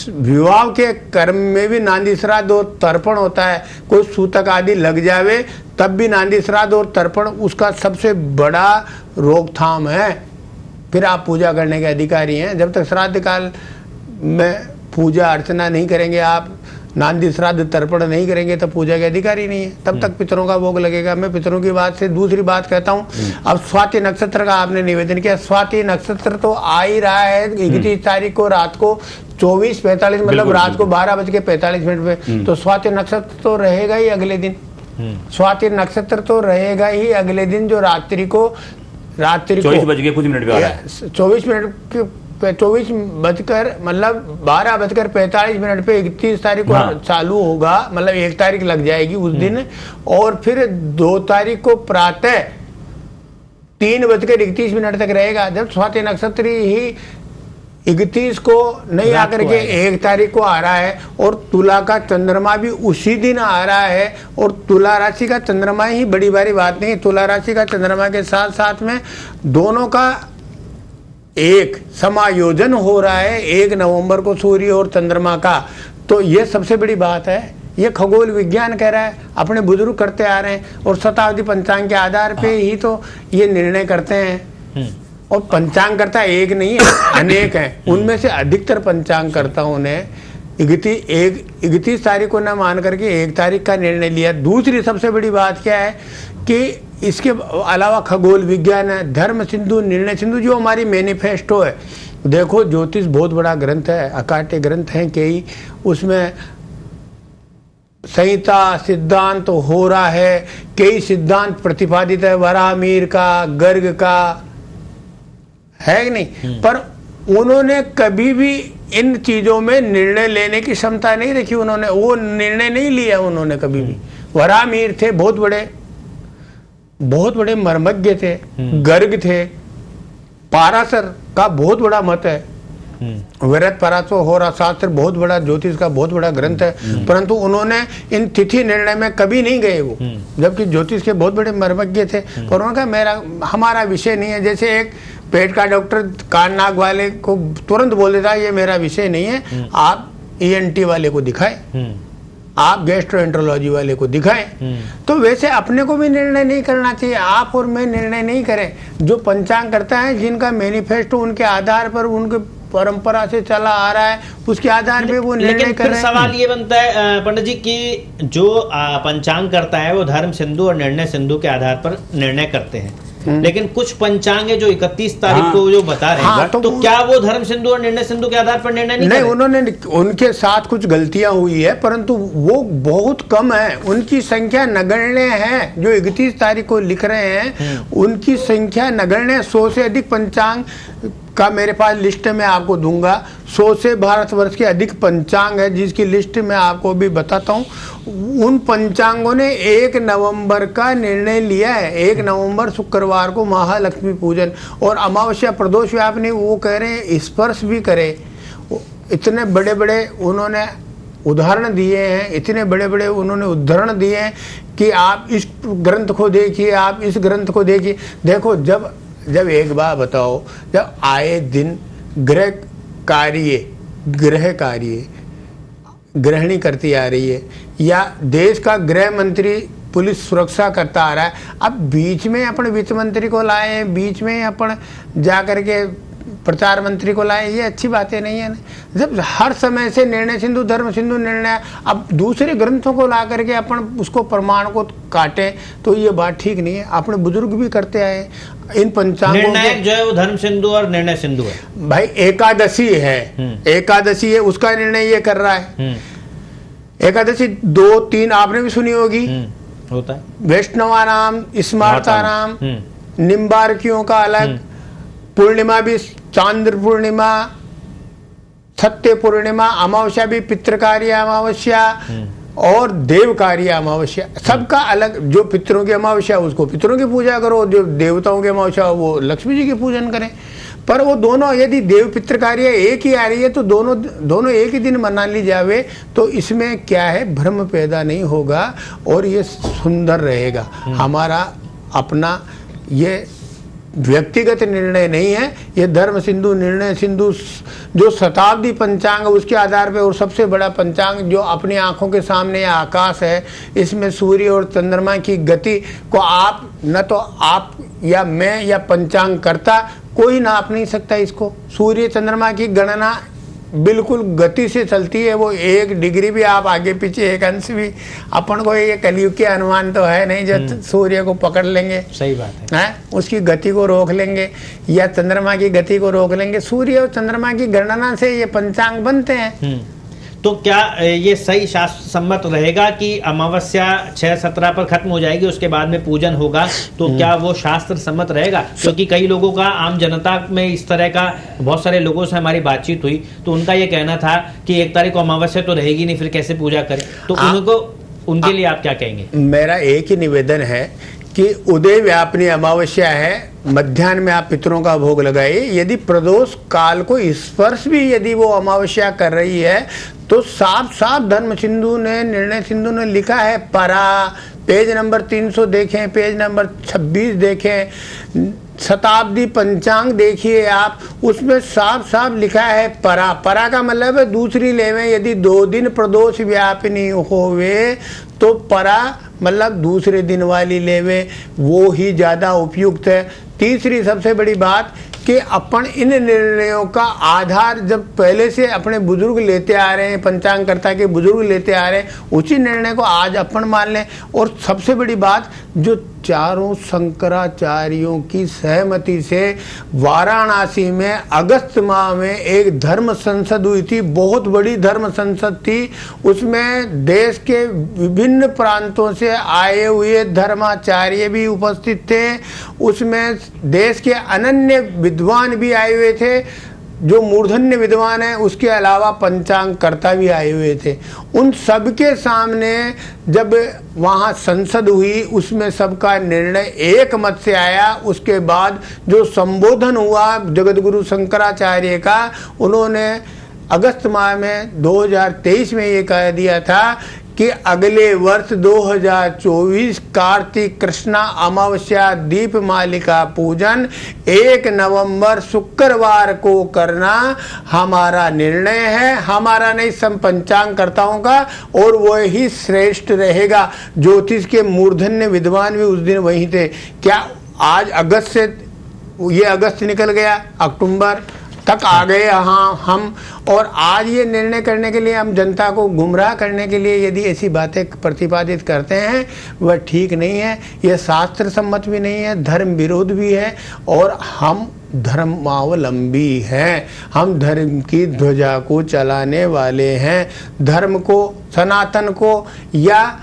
[SPEAKER 3] विवाह के कर्म में भी नांदी श्राद्ध और तर्पण होता है। कोई सूतक आदि लग जावे तब भी नांदी श्राद्ध और तर्पण उसका सबसे बड़ा रोकथाम है। फिर आप पूजा करने के अधिकारी हैं। जब तक श्राद्ध काल में पूजा अर्चना नहीं करेंगे, आप नांदी श्राद्ध तर्पण नहीं करेंगे, तब पूजा के अधिकारी नहीं है। तब तक पितरों का भोग लगेगा। मैं पितरों की बात से दूसरी बात कहता हूँ। अब स्वाति नक्षत्र का आपने निवेदन किया, स्वाति नक्षत्र तो आ ही रहा है 31 तारीख को रात को 24:45, मतलब रात को 12:45 पे। तो स्वाति नक्षत्र तो रहेगा ही अगले दिन। स्वाति नक्षत्र तो रहेगा ही अगले दिन, जो रात्रि को 24
[SPEAKER 2] बज के कुछ मिनट का
[SPEAKER 3] 24 बजकर मतलब 12:45 पे 31 तारीख को चालू होगा, मतलब 1 तारीख लग जाएगी उस दिन। और फिर 2 तारीख को प्रातः 3:31 तक रहेगा। जब स्वाति नक्षत्र ही 31 को नहीं आकर के 1 तारीख को आ रहा है, और तुला का चंद्रमा भी उसी दिन आ रहा है। और तुला राशि का चंद्रमा ही बड़ी भारी बात नहीं, तुला राशि का चंद्रमा के साथ साथ में दोनों का एक समायोजन हो रहा है 1 नवंबर को सूर्य और चंद्रमा का। तो ये सबसे बड़ी बात है। ये खगोल विज्ञान कह रहा है, अपने बुजुर्ग करते आ रहे हैं, और शताब्दी पंचांग के आधार पे ही तो ये निर्णय करते हैं। और पंचांग करता एक नहीं है, अनेक हैं। उनमें से अधिकतर पंचांग करताओं ने 31 तारीख को न मान करके 1 तारीख का निर्णय लिया। दूसरी सबसे बड़ी बात क्या है कि इसके अलावा खगोल विज्ञान है, धर्म सिंधु, निर्णय सिंधु, जो हमारी मैनिफेस्टो है। देखो ज्योतिष बहुत बड़ा ग्रंथ है, अकाट्य ग्रंथ है कई, उसमें संहिता सिद्धांत तो हो रहा है, कई सिद्धांत प्रतिपादित है, वराहमिहिर का, गर्ग का, है कि नहीं। पर उन्होंने कभी भी इन चीजों में निर्णय लेने की क्षमता नहीं रखी। उन्होंने वो निर्णय नहीं लिया उन्होंने कभी भी। वराहमिहिर थे, बहुत बड़े मर्मज्ञ थे। गर्ग थे, पाराशर का बहुत बड़ा मत है, विरत पराशर होरा शास्त्र बहुत बड़ा ज्योतिष का बहुत बड़ा ग्रंथ है। परंतु उन्होंने इन तिथि निर्णय में कभी नहीं गए वो, जबकि ज्योतिष के बहुत बड़े मर्मज्ञ थे। पर उन्होंने कहा हमारा विषय नहीं है। जैसे एक पेट का डॉक्टर कान नाक वाले को तुरंत बोल देता है ये मेरा विषय नहीं है, आप ENT वाले को दिखाएं, आप गैस्ट्रोएंट्रोलॉजी वाले को दिखाएं। तो वैसे अपने को भी निर्णय नहीं करना चाहिए। आप और मैं निर्णय नहीं करें। जो पंचांग करता है, जिनका मैनिफेस्टो उनके आधार पर, उनके परंपरा से चला आ रहा है, उसके आधार पे वो निर्णय कर रहे हैं।
[SPEAKER 1] सवाल ये बनता है पंडित जी कि जो पंचांग करता है वो धर्म सिंधु और निर्णय सिंधु के आधार पर निर्णय करते हैं, लेकिन कुछ पंचांग है जो 31 तारीख को जो बता रहे हैं, तो क्या वो धर्म सिंधु और निर्णय सिंधु के आधार पर निर्णय नहीं
[SPEAKER 3] उन्होंने उनके साथ कुछ गलतियां हुई है, परंतु वो बहुत कम है। उनकी संख्या नगण्य है। जो 31 तारीख को लिख रहे हैं उनकी संख्या नगण्य। 100 से अधिक पंचांग का मेरे पास लिस्ट मैं आपको दूंगा। 100 से भारतवर्ष के अधिक पंचांग है, जिसकी लिस्ट मैं आपको भी बताता हूँ। उन पंचांगों ने 1 नवंबर का निर्णय लिया है। 1 नवंबर शुक्रवार को महालक्ष्मी पूजन और अमावस्या प्रदोष व्यापनी, वो कह रहे हैं स्पर्श भी करे। इतने बड़े बड़े उन्होंने उदाहरण दिए हैं, इतने बड़े बड़े उन्होंने उदाहरण दिए हैं कि आप इस ग्रंथ को देखिए, आप इस ग्रंथ को देखिए। देखो जब एक बात बताओ, जब आए दिन ग्रह कार्य गृहिणी करती आ रही है, या देश का गृह मंत्री पुलिस सुरक्षा करता आ रहा है, अब बीच में अपन वित्त मंत्री को लाए, बीच में अपन जा करके प्रचार मंत्री को लाए, ये अच्छी बातें नहीं है ना। जब हर समय से निर्णय सिंधु धर्म सिंधु निर्णय, अब दूसरे ग्रंथों को ला करके अपन उसको प्रमाण को काटे, तो ये बात ठीक नहीं है। अपने बुजुर्ग भी करते आए। इन पंचांगों
[SPEAKER 1] निर्णायक जो है वो धर्म सिंधु और निर्णय सिंधु है।
[SPEAKER 3] भाई एकादशी है, एकादशी है, उसका निर्णय ये कर रहा है। एकादशी 2-3 आपने भी सुनी होगी।
[SPEAKER 1] होता है।
[SPEAKER 3] वैष्णवानाम, स्मार्तानाम, निम्बार्कियों का अलग, पूर्णिमा भी चांद्र पूर्णिमा, सत्य पूर्णिमा, अमावस्या भी पितृकार्य अमावस्या और देवकार्य अमावस्या, सबका अलग। जो पितरों की अमावस्या उसको पितरों की पूजा करो, जो देवताओं की अमावस्या वो लक्ष्मी जी की पूजन करें। पर वो दोनों यदि देव पितृकार्य एक ही आ रही है तो दोनों एक ही दिन मना ली जावे तो इसमें क्या है, भ्रम पैदा नहीं होगा और ये सुंदर रहेगा। हमारा अपना ये व्यक्तिगत निर्णय नहीं है, ये धर्म सिंधु निर्णय सिंधु जो शताब्दी पंचांग उसके आधार पे, और सबसे बड़ा पंचांग जो अपनी आंखों के सामने आकाश है, इसमें सूर्य और चंद्रमा की गति को आप न तो आप या मैं या पंचांग करता कोई नाप नहीं सकता इसको। सूर्य चंद्रमा की गणना बिल्कुल गति से चलती है, वो 1 डिग्री भी आप आगे पीछे 1 अंश भी अपन को ये कलयुग के अनुमान तो है नहीं जो सूर्य को पकड़ लेंगे।
[SPEAKER 1] सही बात
[SPEAKER 3] है, उसकी गति को रोक लेंगे या चंद्रमा की गति को रोक लेंगे। सूर्य और चंद्रमा की गणना से ये पंचांग बनते हैं।
[SPEAKER 1] तो क्या ये सही शास्त्र सम्मत रहेगा कि अमावस्या 6-17 पर खत्म हो जाएगी, उसके बाद में पूजन होगा, तो क्या वो शास्त्र सम्मत रहेगा? क्योंकि कई लोगों का, आम जनता में इस तरह का, बहुत सारे लोगों से हमारी बातचीत हुई तो उनका ये कहना था कि 1 तारीख को अमावस्या तो रहेगी नहीं, फिर कैसे पूजा करें? तो उनके लिए आप क्या कहेंगे? मेरा
[SPEAKER 3] एक ही निवेदन है कि उदय व्यापनी अमावस्या है, मध्याह्न में आप पितरों का भोग लगाइए। यदि प्रदोष काल को स्पर्श भी यदि वो अमावस्या कर रही है तो साफ साफ धर्म सिंधु ने, निर्णय सिंधु ने लिखा है, परा पेज नंबर 300 देखें, पेज नंबर 26 देखें, शताब्दी पंचांग देखिए आप, उसमें साफ साफ लिखा है परा। परा का मतलब है दूसरी लेवें, यदि 2 दिन प्रदोष व्यापिनी होवे तो परा मतलब दूसरे दिन वाली लेवे, वो ही ज़्यादा उपयुक्त है। तीसरी सबसे बड़ी बात कि अपन इन निर्णयों का आधार जब पहले से अपने बुजुर्ग लेते आ रहे हैं, पंचांगकर्ता के बुजुर्ग लेते आ रहे हैं, उसी निर्णय को आज अपन मान लें। और सबसे बड़ी बात, जो चारों शंकराचार्यों की सहमति से वाराणसी में अगस्त माह में एक धर्म संसद हुई थी, बहुत बड़ी धर्म संसद थी। उसमें देश के विभिन्न प्रांतों से आए हुए धर्माचार्य भी उपस्थित थे, उसमें देश के अनन्य विद्वान भी आए हुए थे, जो मूर्धन्य विद्वान है, उसके अलावा पंचांगकर्ता भी आए हुए थे। उन सबके सामने जब वहाँ संसद हुई, उसमें सबका निर्णय एक मत से आया। उसके बाद जो संबोधन हुआ जगतगुरु शंकराचार्य का, उन्होंने अगस्त माह में 2023 में ये कह दिया था कि अगले वर्ष 2024 कार्तिक कृष्णा अमावस्या दीप मालिका पूजन 1 नवंबर शुक्रवार को करना हमारा निर्णय है, हमारा नहीं, सब पंचांगकर्ताओं का, और वही श्रेष्ठ रहेगा। ज्योतिष के मूर्धन्य विद्वान भी उस दिन वहीं थे। क्या आज अगस्त से, ये अगस्त निकल गया, अक्टूबर तक आ गए हम, और आज ये निर्णय करने के लिए, हम जनता को गुमराह करने के लिए यदि ऐसी बातें प्रतिपादित करते हैं, वह ठीक नहीं है। यह शास्त्र सम्मत भी नहीं है, धर्म विरोध भी है, और हम धर्मावलंबी हैं, हम धर्म की ध्वजा को चलाने वाले हैं। धर्म को, सनातन को या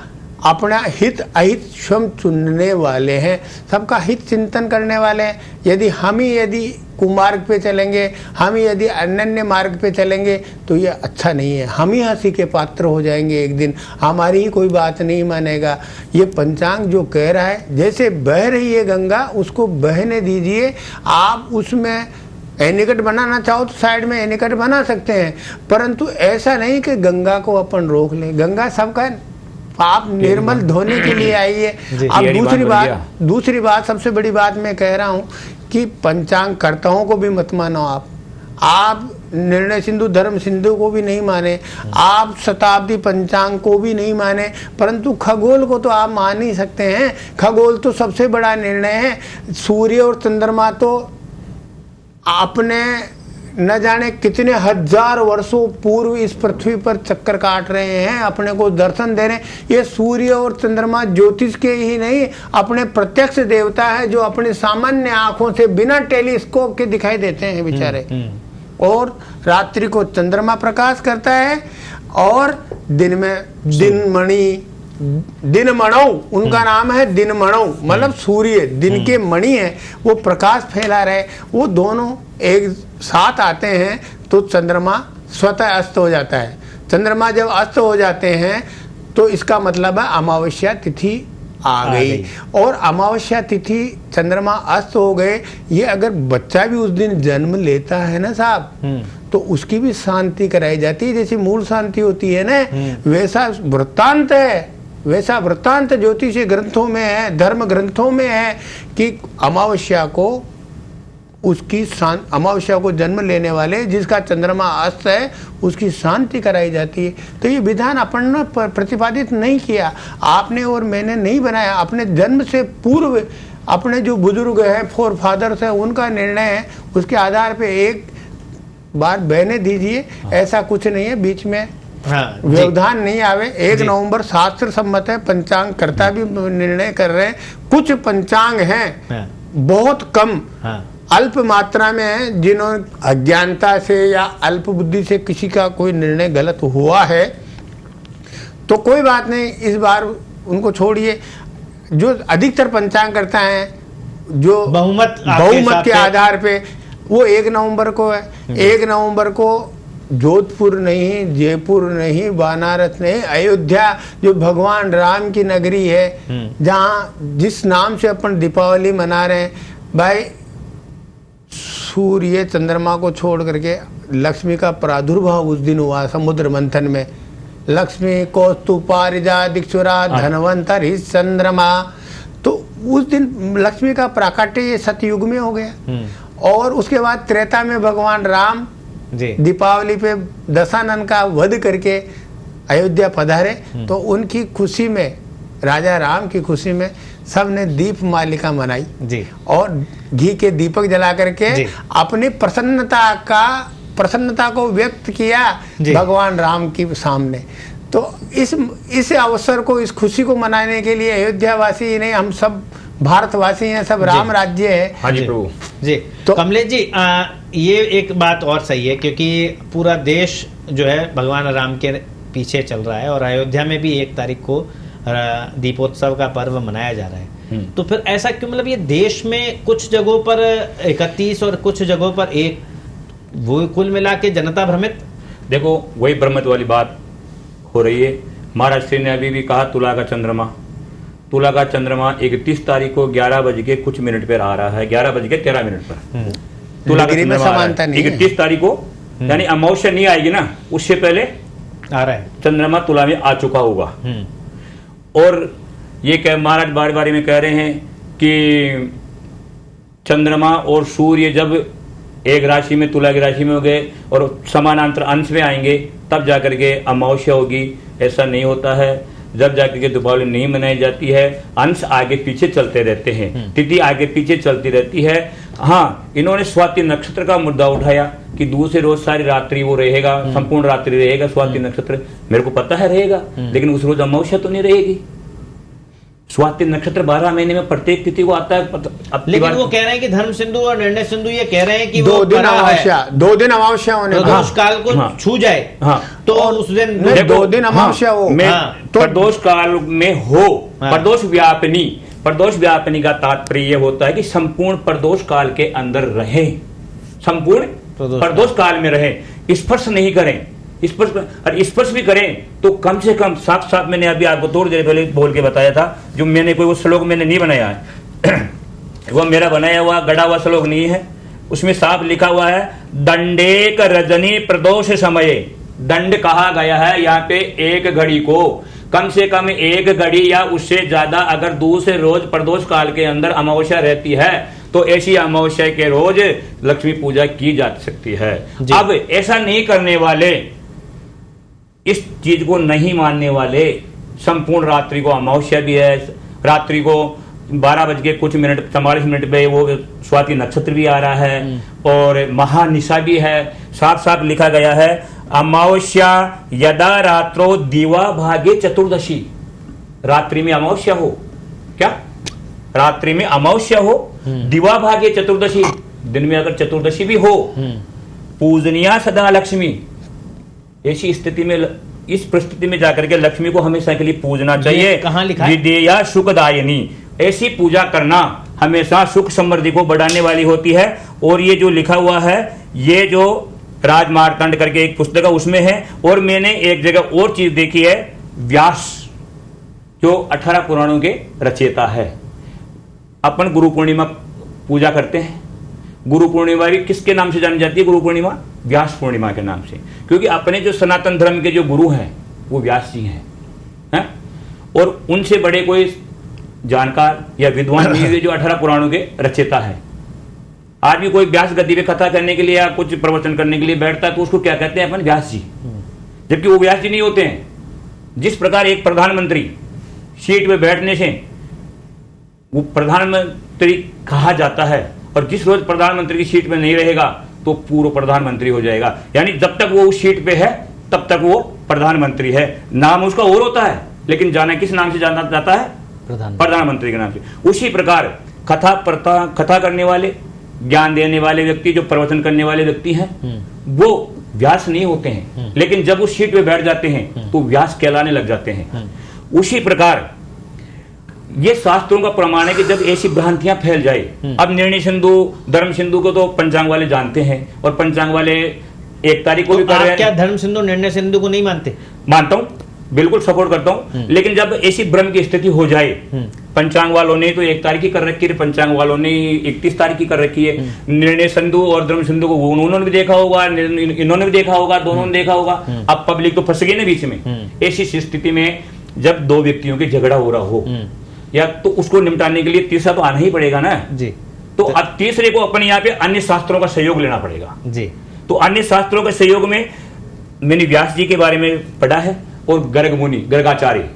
[SPEAKER 3] अपना हित अहित स्वयं चुनने वाले हैं, सबका हित चिंतन करने वाले हैं। यदि कुमार्ग पे चलेंगे, हम ही यदि अनन्य मार्ग पे चलेंगे तो ये अच्छा नहीं है। हम ही हंसी के पात्र हो जाएंगे एक दिन, हमारी ही कोई बात नहीं मानेगा। ये पंचांग जो कह रहा है, जैसे बह रही है गंगा, उसको बहने दीजिए। आप उसमें एनीकट बनाना चाहो तो साइड में एनीकट बना सकते हैं, परंतु ऐसा नहीं कि गंगा को अपन रोक लें। गंगा सबका पाप निर्मल धोने के लिए आई है। अब दूसरी बात सबसे बड़ी बात मैं कह रहा हूँ कि पंचांगकर्ताओं को भी मत मानो। आप निर्णय सिंधु, धर्म सिंधु को भी नहीं माने, आप शताब्दी पंचांग को भी नहीं माने, परंतु खगोल को तो आप मान ही सकते हैं। खगोल तो सबसे बड़ा निर्णय है। सूर्य और चंद्रमा तो आपने न जाने कितने हजार वर्षों पूर्व इस पृथ्वी पर चक्कर काट रहे हैं, अपने को दर्शन दे रहे हैं। ये सूर्य और चंद्रमा ज्योतिष के ही नहीं, अपने प्रत्यक्ष देवता है, जो अपने सामान्य आंखों से बिना टेलीस्कोप के दिखाई देते हैं बेचारे। और रात्रि को चंद्रमा प्रकाश करता है और दिन में दिन मणौ, उनका नाम है दिन मणौ, मतलब सूर्य दिन के मणि है, वो प्रकाश फैला रहे, वो दोनों एक साथ आते हैं तो चंद्रमा स्वतः अस्त हो जाता है। चंद्रमा जब अस्त हो जाते हैं तो इसका मतलब है अमावस्या तिथि आ गई। और अमावस्या तिथि चंद्रमा अस्त हो गए, ये अगर बच्चा भी उस दिन जन्म लेता है ना साहब, तो उसकी भी शांति कराई जाती है, जैसी मूल शांति होती है ना, वैसा वृत्तांत है, वैसा वृत्तांत ज्योतिष ग्रंथों में है, धर्म ग्रंथों में है कि अमावस्या को अमावस्या को जन्म लेने वाले जिसका चंद्रमा अस्त है उसकी शांति कराई जाती है। तो ये विधान अपन ने प्रतिपादित नहीं किया, आपने और मैंने नहीं बनाया, अपने जन्म से पूर्व अपने जो बुजुर्ग हैं, फोर फादर्स हैं, उनका निर्णय है, उसके आधार पे एक बार बहने दीजिए। ऐसा कुछ नहीं है बीच में व्यवधान नहीं आवे। 1 नवंबर शास्त्र सम्मत है, पंचांग कर्ता भी निर्णय कर रहे हैं। कुछ पंचांग हैं बहुत कम अल्प मात्रा में है, जिन्होंने अज्ञानता से या अल्प बुद्धि से किसी का कोई निर्णय गलत हुआ है तो कोई बात नहीं, इस बार उनको छोड़िए। जो अधिकतर पंचांग करता है जो बहुमत के आधार पे वो 1 नवंबर को है। 1 नवंबर को जोधपुर नहीं, जयपुर नहीं, बनारस नहीं, अयोध्या जो भगवान राम की नगरी है, जहाँ जिस नाम से अपन दीपावली मना रहे हैं, भाई सूर्य चंद्रमा को छोड़ करके लक्ष्मी का प्रादुर्भाव उस दिन हुआ समुद्र मंथन में। लक्ष्मी कौस्तु पारिजा दिक्षुरा धनवंतरि चंद्रमा, तो उस दिन लक्ष्मी का प्राकट्य ये सतयुग में हो गया। और उसके बाद त्रेता में भगवान राम दीपावली पे दशानन का वध करके अयोध्या पधारे, तो उनकी खुशी में, राजा राम की खुशी में सबने दीप मालिका मनाई जी, और घी के दीपक जला करके अपनी प्रसन्नता को व्यक्त किया भगवान राम के सामने। तो इस अवसर को, इस खुशी को मनाने के लिए अयोध्या वासी नहीं, हम सब भारतवासी हैं, सब राम राज्य है।
[SPEAKER 2] हाँ जी प्रभु
[SPEAKER 1] जी। तो कमलेश जी, ये एक बात और सही है, क्योंकि पूरा देश जो है भगवान राम के पीछे चल रहा है और अयोध्या में भी 1 तारीख को दीपोत्सव का पर्व मनाया जा रहा है। तो फिर ऐसा क्यों, मतलब ये देश में कुछ जगहों पर 31 और कुछ जगहों पर 1, वो कुल मिला के जनता भ्रमित।
[SPEAKER 2] देखो वही भ्रमित वाली बात हो रही है। महाराज श्री ने अभी भी कहा तुला का चंद्रमा 31 तारीख को 11 बज के कुछ मिनट पर आ रहा है, 11 बज के 13 मिनट पर तुला का चंद्रमा 31 तारीख को, यानी अमावस्या नहीं आएगी ना, उससे पहले
[SPEAKER 1] आ रहा है
[SPEAKER 2] चंद्रमा तुला में आ चुका होगा। और ये महाराज बार बार में कह रहे हैं कि चंद्रमा और सूर्य जब एक राशि में, तुला की राशि में हो गए और समानांतर अंश में आएंगे तब जाकर के अमावस्या होगी। ऐसा नहीं होता है, जब जाकर के दीपावली नहीं मनाई जाती है, अंश आगे पीछे चलते रहते हैं, तिथि आगे पीछे चलती रहती है। हाँ, इन्होंने स्वाति नक्षत्र का मुद्दा उठाया कि दूसरे रोज सारी रात्रि वो रहेगा, संपूर्ण रात्रि रहेगा स्वाति नक्षत्र। मेरे को पता है रहेगा, लेकिन उस रोज अमावस्या तो नहीं रहेगी। स्वाति नक्षत्र 12 महीने में प्रत्येक तिथि को आता है।
[SPEAKER 1] लेकिन वो कह रहे हैं कि धर्म सिंधु और निर्णय सिंधु ये कह रहे हैं कि
[SPEAKER 3] 2 दिन अमावस्या होने,
[SPEAKER 1] प्रदोष काल को छू जाए तो उस दिन
[SPEAKER 3] 2 दिन अमावस्या हो,
[SPEAKER 2] तो प्रदोष काल में हो। प्रदोष व्यापनी का तात्पर्य ये होता है कि संपूर्ण प्रदोष काल के अंदर रहे, संपूर्ण प्रदोष काल में रहे, स्पर्श नहीं करें। स्पर्श भी करें तो कम से कम साफ मैंने अभी आपको थोड़ी देर पहले बोल के बताया था, जो मैंने कोई वो श्लोक मैंने नहीं बनाया है वो मेरा बनाया हुआ गढ़ा हुआ श्लोक नहीं है, उसमें साफ लिखा हुआ है दंडेक रजनी प्रदोष समय। दंड कहा गया है यहाँ पे एक घड़ी को, कम से कम 1 घड़ी या उससे ज्यादा अगर दूसरे रोज प्रदोष काल के अंदर अमावस्या रहती है तो ऐसी अमावस्या के रोज लक्ष्मी पूजा की जा सकती है। अब ऐसा नहीं करने वाले, इस चीज को नहीं मानने वाले, संपूर्ण रात्रि को अमावस्या भी है, रात्रि को 12 बज के कुछ मिनट 44 मिनट पे वो स्वाति नक्षत्र भी आ रहा है और महानिशा भी है। साफ लिखा गया है अमावस्या यदा रात्रो दिवा भागे चतुर्दशी। रात्रि में अमावस्या हो, क्या रात्रि में अमावस्या हो, दिवा भागे चतुर्दशी, दिन में अगर चतुर्दशी भी हो, पूजनिया सदा लक्ष्मी। ऐसी स्थिति में इस परिस्थिति में जाकर के लक्ष्मी को हमेशा के लिए पूजना चाहिए।
[SPEAKER 1] कहाँ लिखा है?
[SPEAKER 2] विद्या सुखदायिनी, ऐसी पूजा करना हमेशा सुख समृद्धि को बढ़ाने वाली होती है। और ये जो लिखा हुआ है, ये जो राजमार्तांड करके एक पुस्तक है उसमें है। और मैंने एक जगह और चीज देखी है, व्यास जो 18 पुराणों के रचयिता है। अपन गुरु पूर्णिमा पूजा करते हैं। गुरु पूर्णिमा भी किसके नाम से जानी जाती है? गुरु पूर्णिमा व्यास पूर्णिमा के नाम से, क्योंकि अपने जो सनातन धर्म के जो गुरु हैं वो व्यास जी हैं। और उनसे बड़े कोई जानकार या विद्वान नहीं हुए जो 18 पुराणों के रचयिता है। आज भी कोई व्यास गद्दी पे कथा करने के लिए या कुछ प्रवचन करने के लिए बैठता है तो उसको क्या कहते हैं? अपन व्यास जी, जबकि वो व्यास जी नहीं होते हैं। जिस प्रकार एक प्रधानमंत्री सीट पे बैठने से वो प्रधानमंत्री कहा जाता है, और जिस रोज प्रधानमंत्री की सीट पे नहीं रहेगा तो पूर्व प्रधानमंत्री हो जाएगा। यानी जब तक वो उस सीट पे है तब तक वो प्रधानमंत्री है। नाम उसका और होता है, लेकिन जाना किस नाम से जाना जाता है? प्रधानमंत्री के नाम से। उसी प्रकार कथा करने वाले, ज्ञान देने वाले व्यक्ति, जो प्रवचन करने वाले व्यक्ति हैं, वो व्यास नहीं होते हैं, लेकिन जब उस सीट पे बैठ जाते हैं तो व्यास कहलाने लग जाते हैं। उसी प्रकार ये शास्त्रों का प्रमाण है कि जब ऐसी भ्रांतियां फैल जाए, अब निर्णय सिंधु, धर्म सिंधु को तो पंचांग वाले जानते हैं, और पंचांग वाले 1 तारीख को भी कर रहे हैं।
[SPEAKER 1] क्या धर्म सिंधु, निर्णय सिंधु को नहीं मानते?
[SPEAKER 2] मानता हूं, बिल्कुल सपोर्ट करता हूं, लेकिन जब ऐसी भ्रम की स्थिति हो जाए, पंचांग वालों ने तो 1 तारीख की कर रखी है, पंचांग वालों ने 31 तारीख की कर रखी है। निर्णय सिंधु और धर्म सिंधु को उन्होंने भी देखा होगा, इन्होंने भी देखा होगा, दोनों ने देखा होगा। अब पब्लिक तो फंस गई ना बीच में। ऐसी स्थिति में जब 2 व्यक्तियों के झगड़ा हो रहा हो, या तो उसको निपटाने के लिए तीसरा तो आना ही पड़ेगा ना जी। तो अब तीसरे को अपने यहाँ पे अन्य शास्त्रों का सहयोग लेना पड़ेगा जी। तो अन्य शास्त्रों के सहयोग में मैंने व्यास जी के बारे में पढ़ा है, और गर्ग मुनि, गर्गाचार्य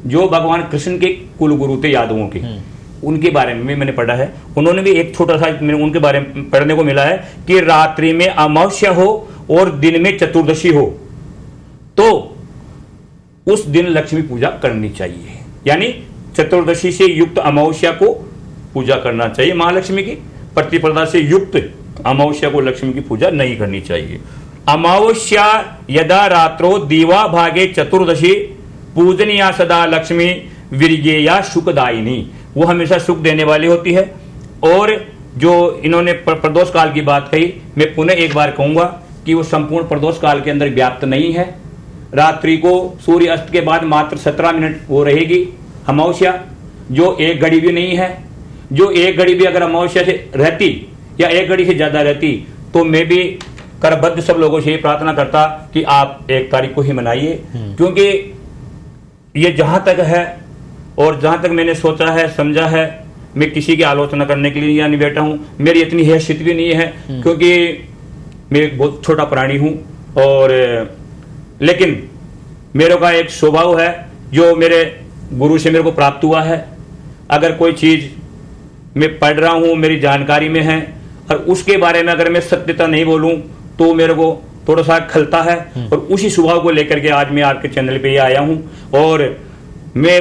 [SPEAKER 2] जो भगवान कृष्ण के कुल गुरु थे यादवों के, उनके बारे में मैंने पढ़ा है। उन्होंने भी एक छोटा सा मैंने उनके बारे में पढ़ने को मिला है कि रात्रि में अमावस्या हो और दिन में चतुर्दशी हो तो उस दिन लक्ष्मी पूजा करनी चाहिए। यानी चतुर्दशी से युक्त अमावस्या को पूजा करना चाहिए महालक्ष्मी की, प्रतिपदा से युक्त अमावस्या को लक्ष्मी की पूजा नहीं करनी चाहिए। अमावस्या यदा रात्रो दीवा भागे चतुर्दशी पूजनीया सदा लक्ष्मी विरजेया सुखदायिनी, वो हमेशा सुख देने वाली होती है। और जो इन्होंने प्रदोष काल की बात कही, मैं पुनः एक बार कहूंगा कि वो संपूर्ण प्रदोष काल के अंदर व्याप्त नहीं है। रात्रि को सूर्य अस्त के बाद मात्र 17 मिनट वो रहेगी अमावस्या, जो 1 घड़ी भी नहीं है। जो 1 घड़ी भी अगर अमावस्या से रहती या 1 घड़ी से ज्यादा रहती तो मैं भी करबद्ध सब लोगों से प्रार्थना करता कि आप 1 तारीख को ही मनाइए, क्योंकि ये जहां तक है और जहां तक मैंने सोचा है, समझा है, मैं किसी की आलोचना करने के लिए यहाँ नहीं बैठा हूं। मेरी इतनी हैसियत भी नहीं है, क्योंकि मैं एक बहुत छोटा प्राणी हूं, और लेकिन मेरे का एक स्वभाव है जो मेरे गुरु से मेरे को प्राप्त हुआ है। अगर कोई चीज मैं पढ़ रहा हूं, मेरी जानकारी में है, और उसके बारे में अगर मैं सत्यता नहीं बोलूं तो मेरे को थोड़ा सा खलता है। और उसी स्वभाव को लेकर के आज मैं आपके चैनल पे आया हूं, और मैं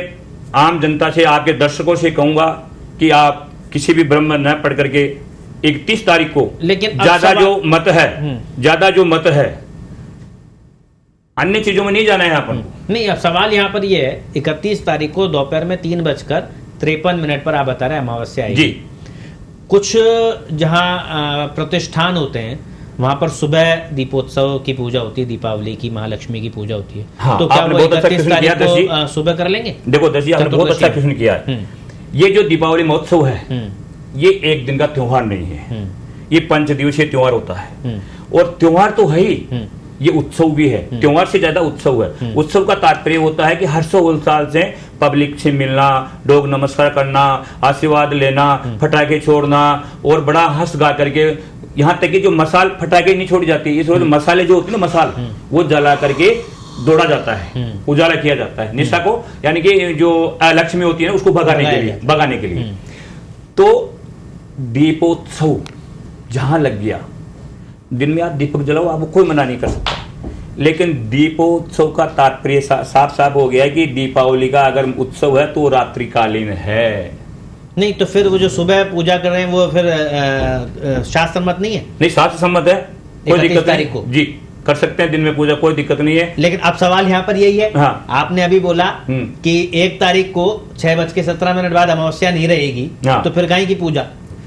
[SPEAKER 2] आम जनता से, आपके दर्शकों से कहूंगा कि आप किसी भी ब्रह्म न पढ़ करके 31 तारीख को, लेकिन ज्यादा जो मत है अन्य चीजों में नहीं जाना है अपन को।
[SPEAKER 1] नहीं, अब सवाल यहाँ पर ये है, 31 तारीख को दोपहर में 3:53 पर आप बता रहे हैं अमावस्या आएगी जी। कुछ जहाँ प्रतिष्ठान होते हैं वहां पर सुबह दीपोत्सव की पूजा होती है, दीपावली की, महालक्ष्मी की पूजा होती है।
[SPEAKER 2] हाँ,
[SPEAKER 1] तो क्या वो 31 तारीख को सुबह कर लेंगे?
[SPEAKER 2] देखो दर्शी, आपने बहुत अच्छा प्रश्न किया है। ये जो दीपावली महोत्सव है ये 1 दिन का त्योहार नहीं है, ये 5 दिवसीय त्योहार होता है। और त्योहार तो है ही, ये उत्सव भी है। त्योहार से ज्यादा उत्सव है। उत्सव का तात्पर्य होता है कि हर्षोल्लास से पब्लिक से मिलना, लोग नमस्कार करना, आशीर्वाद लेना, फटाके छोड़ना, और बड़ा हंस गा करके, यहाँ तक कि जो मसाल फटाके नहीं छोड़ी जाती, इस वजह मसाले जो होते हैं ना, मसाल वो जला करके दौड़ा जाता है, उजाला किया जाता है निशा को, यानी कि जो लक्ष्मी होती है ना उसको भगाने के लिए। तो दीपोत्सव जहां लग गया, दिन में आप दीपक जलाओ, आपको कोई मना नहीं कर सकता, लेकिन दीपोत्सव का तात्पर्य साफ साफ हो गया है कि दीपावली का अगर उत्सव है तो रात्रिकालीन है।
[SPEAKER 1] नहीं तो फिर वो जो सुबह पूजा कर रहे हैं वो फिर शास्त्र सम्मत नहीं है?
[SPEAKER 2] नहीं, शास्त्र सम्मत है, कोई दिक्कत नहीं जी। कर सकते हैं दिन में पूजा, कोई दिक्कत नहीं है।
[SPEAKER 1] लेकिन अब सवाल यहाँ पर यही है,
[SPEAKER 2] हाँ।
[SPEAKER 1] आपने अभी बोला कि 1 तारीख को 6:17 बाद अमावस्या नहीं रहेगी,
[SPEAKER 2] हाँ।
[SPEAKER 1] तो फिर गाय की पूजा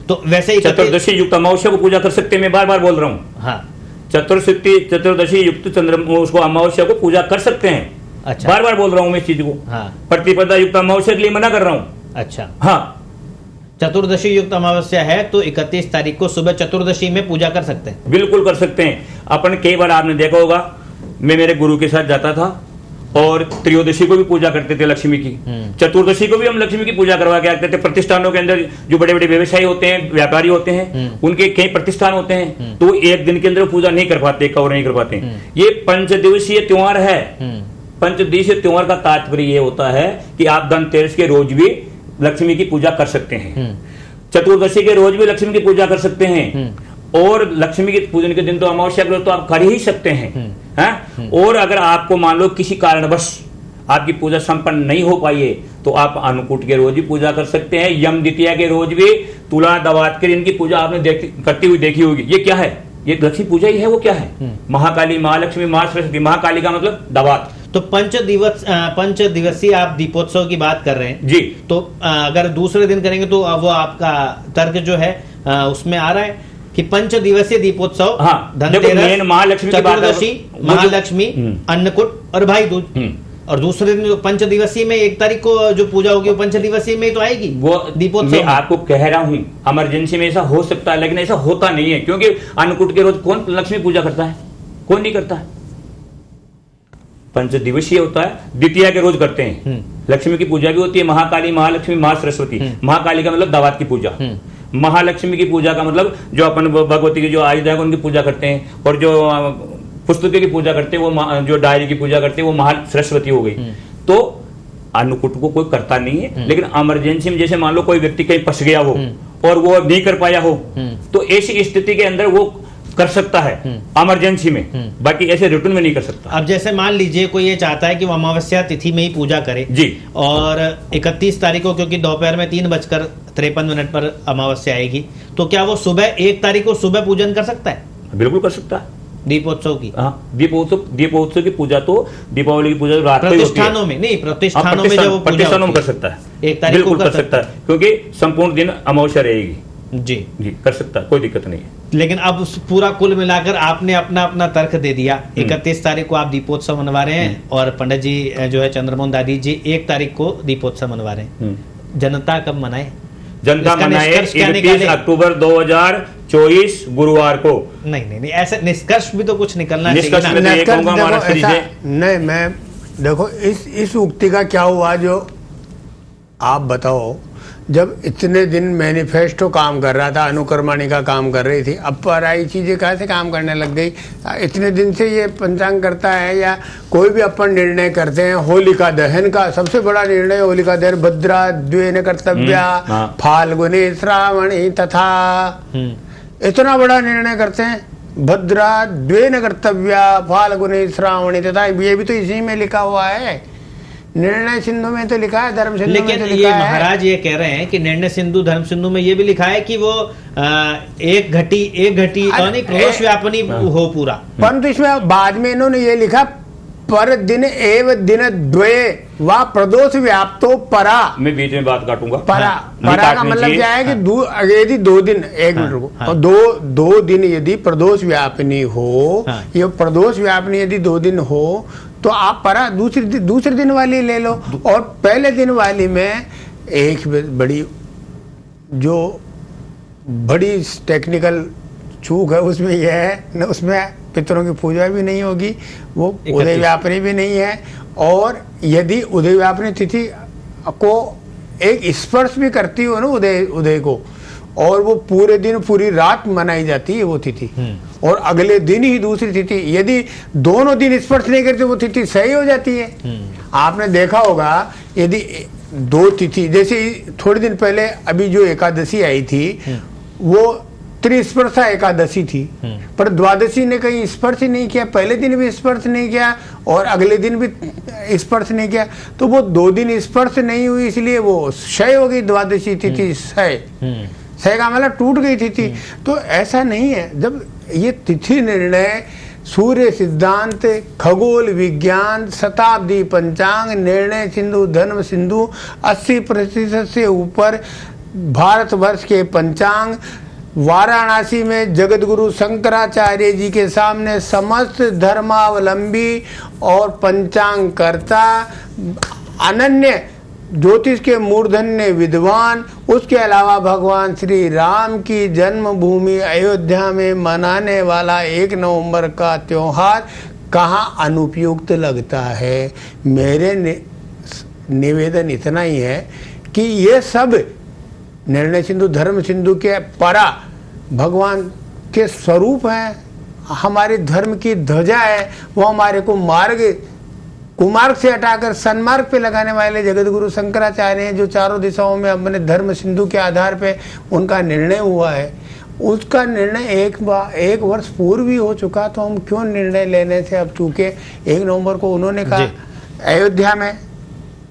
[SPEAKER 1] तो वैसे ही
[SPEAKER 2] चतुर्दशी युक्त अमावस्या को पूजा कर सकते हैं, मैं बार बार बोल रहा हूँ।
[SPEAKER 1] हाँ,
[SPEAKER 2] चतुर्दशी युक्त चंद्र उसको अमावस्या को पूजा कर सकते हैं।
[SPEAKER 1] अच्छा,
[SPEAKER 2] बार बार बोल रहा हूँ मैं इस चीज को।
[SPEAKER 1] हाँ,
[SPEAKER 2] प्रतिपदा युक्त अमावस्या के लिए मना कर रहा हूँ।
[SPEAKER 1] अच्छा,
[SPEAKER 2] हाँ,
[SPEAKER 1] चतुर्दशी युक्त अमावस्या है तो 31 तारीख को सुबह चतुर्दशी में पूजा कर सकते हैं।
[SPEAKER 2] बिल्कुल कर सकते हैं। अपन कई बार आपने देखा होगा, मैं मेरे गुरु के साथ जाता था और त्रयोदशी को भी पूजा करते थे लक्ष्मी की, चतुर्दशी को भी हम लक्ष्मी की पूजा करवा के आते थे। प्रतिष्ठानों के अंदर जो बड़े बड़े व्यवसायी होते हैं, व्यापारी होते हैं, उनके कई प्रतिष्ठान होते हैं, तो एक दिन के अंदर पूजा नहीं कर पाते, कवर नहीं कर पाते। ये 5 दिवसीय त्योहार है। 5 दिवसीय त्योहार का तात्पर्य ये होता है कि आप धनतेरस के रोज भी लक्ष्मी की पूजा कर सकते हैं, चतुर्दशी के रोज भी लक्ष्मी की पूजा कर सकते हैं, और लक्ष्मी के पूजन के दिन तो अमावस्या के रोज तो आप कर ही सकते हैं। और अगर आपको मान लो किसी कारणवश आपकी पूजा संपन्न नहीं हो पाई है तो आप अन्नकूट के रोज भी पूजा कर सकते हैं, यम द्वितीया के रोज भी, तुला दवात के दिन की पूजा आपने करती हुई देखी होगी। ये क्या है? ये लक्ष्मी पूजा ही है। वो क्या है? महाकाली, महालक्ष्मी, महासरस्वती। महाकाली का मतलब दवात।
[SPEAKER 1] तो 5 दिवसीय आप दीपोत्सव की बात कर रहे हैं
[SPEAKER 2] जी,
[SPEAKER 1] तो अगर दूसरे दिन करेंगे तो वो आपका तर्क जो है उसमें आ रहा है कि 5 दिवसीय दीपोत्सव,
[SPEAKER 2] हाँ,
[SPEAKER 1] धनतेरस,
[SPEAKER 2] महालक्ष्मी,
[SPEAKER 1] चतुर्दशी, महालक्ष्मी, अन्नकूट और भाई दूज, और दूसरे दिन जो 5 दिवसीय में 1 तारीख को जो पूजा होगी वो 5 दिवसीय में ही तो आएगी
[SPEAKER 2] वो
[SPEAKER 1] दीपोत्सव।
[SPEAKER 2] मैं आपको कह रहा हूं इमरजेंसी में ऐसा हो सकता है, लेकिन ऐसा होता नहीं है, क्योंकि अन्नकूट के रोज कौन लक्ष्मी पूजा करता है? कोई नहीं करता है। 5 दिवसीय होता है, द्वितीया के रोज करते हैं। लक्ष्मी की पूजा भी होती है, महाकाली, महालक्ष्मी, महासरस्वती। महाकाली का मतलब दवात की पूजा, महालक्ष्मी की पूजा का मतलब जो अपन भगवती की जो आयुध है उनकी पूजा करते हैं, और जो पुस्तकों की पूजा करते हैं वो जो डायरी की पूजा करते हैं वो महासरस्वती हो गई। तो अन्नकूट को कोई करता नहीं है, लेकिन इमरजेंसी में जैसे मान लो कोई व्यक्ति कहीं फंस गया हो और वो नहीं कर पाया हो, तो ऐसी स्थिति के अंदर वो कर सकता है इमरजेंसी में, बाकी ऐसे रिटर्न में नहीं कर सकता।
[SPEAKER 1] अब जैसे मान लीजिए कोई ये चाहता है कि वो अमावस्या तिथि में ही पूजा करे
[SPEAKER 2] जी,
[SPEAKER 1] और 31 तारीख को क्योंकि दोपहर में 3:53 पर अमावस्या आएगी, तो क्या वो सुबह 1 तारीख को सुबह पूजन कर सकता है
[SPEAKER 2] बिल्कुल कर सकता है
[SPEAKER 1] दीपोत्सव की?
[SPEAKER 2] हाँ, दीपोत्सव की पूजा तो दीपावली की पूजा रात को ही होती है।
[SPEAKER 1] प्रतिष्ठानों में नहीं, प्रतिष्ठानों में जब
[SPEAKER 2] प्रतिष्ठानों में कर सकता है,
[SPEAKER 1] 1 तारीख को
[SPEAKER 2] बिल्कुल कर सकता है, क्योंकि संपूर्ण दिन अमावस्या रहेगी।
[SPEAKER 1] जी
[SPEAKER 2] जी, कर सकता है, कोई दिक्कत नहीं है।
[SPEAKER 1] लेकिन अब उस पूरा कुल मिलाकर आपने अपना अपना तर्क दे दिया। 31 तारीख को आप दीपोत्सव मनवा रहे हैं और पंडित जी जो है चंद्रमोहन दादी जी 1 तारीख को दीपोत्सव मनवा रहे हैं। जनता कब मनाए?
[SPEAKER 2] जनता
[SPEAKER 1] इसका
[SPEAKER 2] मनाए
[SPEAKER 1] निष्कर्ष क्या
[SPEAKER 2] 31
[SPEAKER 1] निकाले?
[SPEAKER 2] अक्टूबर 2024 गुरुवार को।
[SPEAKER 1] नहीं, ऐसे निष्कर्ष भी तो कुछ निकलना
[SPEAKER 2] निष्कर्ष
[SPEAKER 1] चाहिए
[SPEAKER 2] में
[SPEAKER 1] ना।
[SPEAKER 2] तो ये कहूंगा
[SPEAKER 3] देखो,
[SPEAKER 2] महाराष्ट्र जी
[SPEAKER 3] ऐसा-
[SPEAKER 2] से।
[SPEAKER 3] नहीं, मैं देखो इस उक्ति का क्या हुआ जो आप बताओ। जब इतने दिन मैनिफेस्टो काम कर रहा था, अनुकर्माणी का काम कर रही थी, अब पराई चीजें कैसे काम करने लग गई? इतने दिन से ये पंचांग करता है या कोई भी अपन निर्णय करते हैं, होलिका दहन का सबसे बड़ा निर्णय, होलिका दहन भद्रा द्वेन कर्तव्या फाल्गुनी श्रावणी तथा, इतना बड़ा निर्णय करते हैं, भद्रा द्वेन कर्तव्या फाल्गुनी श्रावणी तथा। ये भी तो इसी में लिखा हुआ है, निर्णय सिंधु में तो लिखा है, धर्म सिंधु में
[SPEAKER 1] लेकिन
[SPEAKER 3] तो
[SPEAKER 1] ये
[SPEAKER 3] लिखा है।
[SPEAKER 1] महाराज ये कह रहे हैं कि निर्णय सिंधु धर्म सिंधु में ये भी लिखा है कि वो एक घटी तो नहीं प्रदोष व्यापनी हो पूरा।
[SPEAKER 3] परंतु इसमें बाद में इन्होंने ये लिखा पर दिन एव दिन द्वये व प्रदोष व्याप्तो परा।
[SPEAKER 2] मैं बीच में बात काटूंगा।
[SPEAKER 3] परा
[SPEAKER 2] नहीं
[SPEAKER 3] परा का
[SPEAKER 2] काटनी
[SPEAKER 3] मतलब
[SPEAKER 2] चाहिए।
[SPEAKER 3] क्या है कि यदि 2 दिन, एक मिनट रुको,
[SPEAKER 1] हाँ।
[SPEAKER 3] दो दिन यदि प्रदोष व्यापनी हो,
[SPEAKER 1] हाँ।
[SPEAKER 3] ये प्रदोष व्यापनी यदि 2 दिन हो तो आप परा दूसरे दिन वाली ले लो। और पहले दिन वाली में एक बड़ी जो बड़ी टेक्निकल चूक है उसमें यह है न, उसमें पितरों की पूजा भी नहीं होगी, वो उदय व्यापनी भी नहीं है, और यदि उदय व्यापनी तिथि को एक स्पर्श भी करती हो ना उदय को, और वो पूरे दिन पूरी रात मनाई जाती है वो तिथि, और अगले दिन ही दूसरी तिथि, यदि दोनों दिन स्पर्श नहीं करते वो तिथि सही हो जाती है। आपने देखा होगा यदि 2 तिथि, जैसे थोड़े दिन पहले अभी जो एकादशी आई थी वो त्रिस्पर्शा एकादशी थी, पर द्वादशी ने कहीं स्पर्श नहीं किया, पहले दिन भी स्पर्श नहीं किया और अगले दिन भी स्पर्श नहीं किया, तो वो 2 दिन स्पर्श नहीं हुई, इसलिए वो क्षय हो गई द्वादशी तिथि। क्षय का मतलब टूट गई तिथि। तो ऐसा नहीं है, जब ये तिथि निर्णय सूर्य सिद्धांत, खगोल विज्ञान, शताब्दी पंचांग, निर्णय सिंधु, धर्म सिंधु, 80% से ऊपर भारतवर्ष के पंचांग, वाराणसी में जगतगुरु शंकराचार्य जी के सामने समस्त धर्मावलंबी और पंचांगकर्ता, अनन्य ज्योतिष के मूर्धन्य विद्वान, उसके अलावा भगवान श्री राम की जन्मभूमि अयोध्या में मनाने वाला 1 नवंबर का त्योहार कहाँ अनुपयुक्त लगता है। मेरे निवेदन इतना ही है कि ये सब निर्णय सिंधु, धर्म सिंधु के परा भगवान के स्वरूप हैं, हमारे धर्म की ध्वजा है, वो हमारे को कुमार्ग से हटाकर सन्मार्ग पे लगाने वाले जगतगुरु शंकराचार्य हैं, जो चारों दिशाओं में अपने धर्म सिंधु के आधार पे उनका निर्णय हुआ है। उसका निर्णय एक वर्ष पूर्व ही हो चुका, तो हम क्यों निर्णय लेने से अब चूके 1 नवंबर को उन्होंने कहा अयोध्या में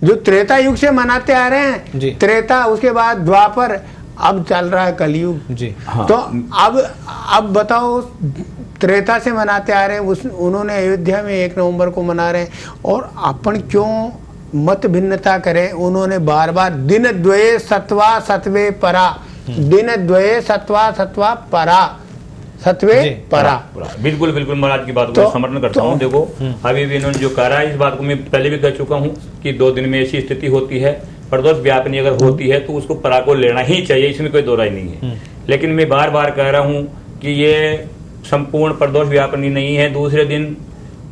[SPEAKER 3] जो त्रेता युग से मनाते आ रहे हैं, त्रेता उसके बाद द्वापर, अब चल रहा है कलयुग जी। हाँ। तो अब बताओ, त्रेता से मनाते आ रहे हैं, उन्होंने अयोध्या में 1 नवंबर को मना रहे हैं, और अपन क्यों मत भिन्नता करें। उन्होंने बार बार दिन द्वये सत्वा सत्वे परा, दिन द्वये सत्वा सत्वा परा, सत्वे परा।
[SPEAKER 2] बिल्कुल बिल्कुल महाराज की बात को समर्थन करता हूँ। देखो अभी भी इन्होंने जो कह रहा है, इस बात को मैं पहले भी कह चुका हूँ कि 2 दिन में ऐसी स्थिति होती है, प्रदोष व्यापनी अगर होती है तो उसको परा को लेना ही चाहिए, इसमें कोई दो राय नहीं है। लेकिन मैं बार बार कह रहा हूँ कि ये संपूर्ण प्रदोष व्यापनी नहीं है। दूसरे दिन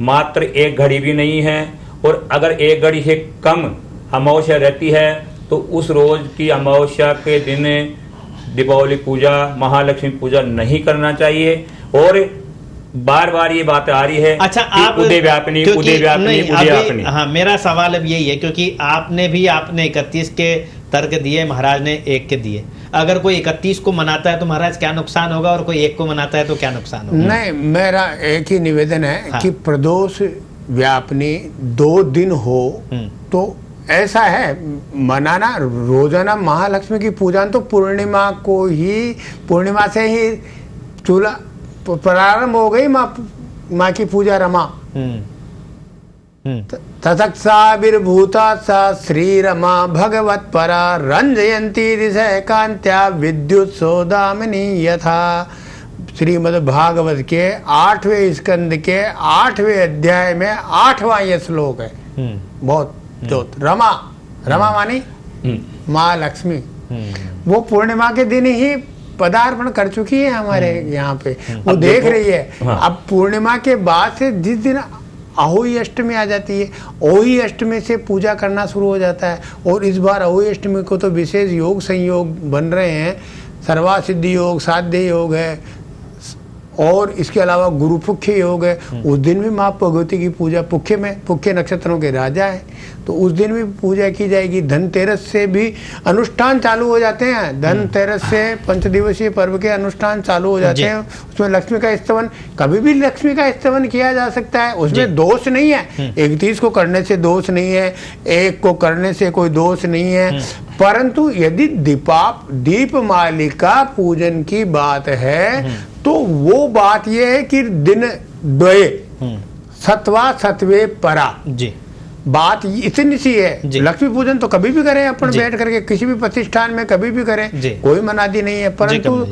[SPEAKER 2] मात्र 1 घड़ी भी नहीं है, और अगर 1 घड़ी से कम अमावस्या रहती है तो उस रोज की अमावस्या के दिन दीपावली पूजा, महालक्ष्मी पूजा नहीं करना चाहिए। और बार बार ये बात आ रही है।
[SPEAKER 1] अच्छा, आप
[SPEAKER 2] उदय व्यापनी।
[SPEAKER 1] हाँ, मेरा सवाल अब यही है, क्योंकि आपने 31 के तर्क दिए, महाराज ने 1 के दिए। अगर कोई 31 को मनाता है तो महाराज क्या नुकसान होगा, और कोई 1 को मनाता है तो क्या नुकसान होगा?
[SPEAKER 3] नहीं, मेरा एक ही निवेदन है कि प्रदोष व्यापनी 2 दिन हो तो ऐसा है मनाना। रोजाना महालक्ष्मी की पूजा तो पूर्णिमा से ही चूल्हा प्रारंभ हो गई, माँ की पूजा रमा। ततक्षाभिर्भूता सा श्री रमा भगवत परा, रंजयंती दिशा कांत्या विद्युत सौदामिनी यथा। श्रीमद् भागवत के 8वें स्कंद के 8वें अध्याय में 8वां ये श्लोक है। बहुत रमा मानी माँ लक्ष्मी, वो पूर्णिमा के दिन ही पदार्पण कर चुकी है हमारे यहाँ पे, वो देख रही है। हाँ। अब पूर्णिमा के बाद से जिस दिन अहोई अष्टमी आ जाती है, अहोई अष्टमी से पूजा करना शुरू हो जाता है। और इस बार अहोई अष्टमी को तो विशेष योग संयोग बन रहे हैं, सर्वासिद्धि योग, साध्य योग है, और इसके अलावा गुरु पुख्य योग है। उस दिन भी माँ भगवती की पूजा पुख्य नक्षत्रों के राजा है, तो उस दिन भी पूजा की जाएगी। धनतेरस से भी अनुष्ठान चालू हो जाते हैं, धनतेरस से 5 दिवसीय पर्व के अनुष्ठान चालू हो जाते हैं। उसमें लक्ष्मी का स्तवन, कभी भी लक्ष्मी का स्तवन किया जा सकता है, उसमें दोष नहीं है। 31 को करने से दोष नहीं है, 1 को करने से कोई दोष नहीं है। परंतु यदि दीपमालिका पूजन की बात है तो वो बात ये है कि दिन द्वये सत्वा सत्वे परा जी, बात इतनी सी है। लक्ष्मी पूजन तो कभी भी करें अपन बैठ करके, किसी भी प्रतिष्ठान में कभी भी करें, कोई मनादी नहीं है। परंतु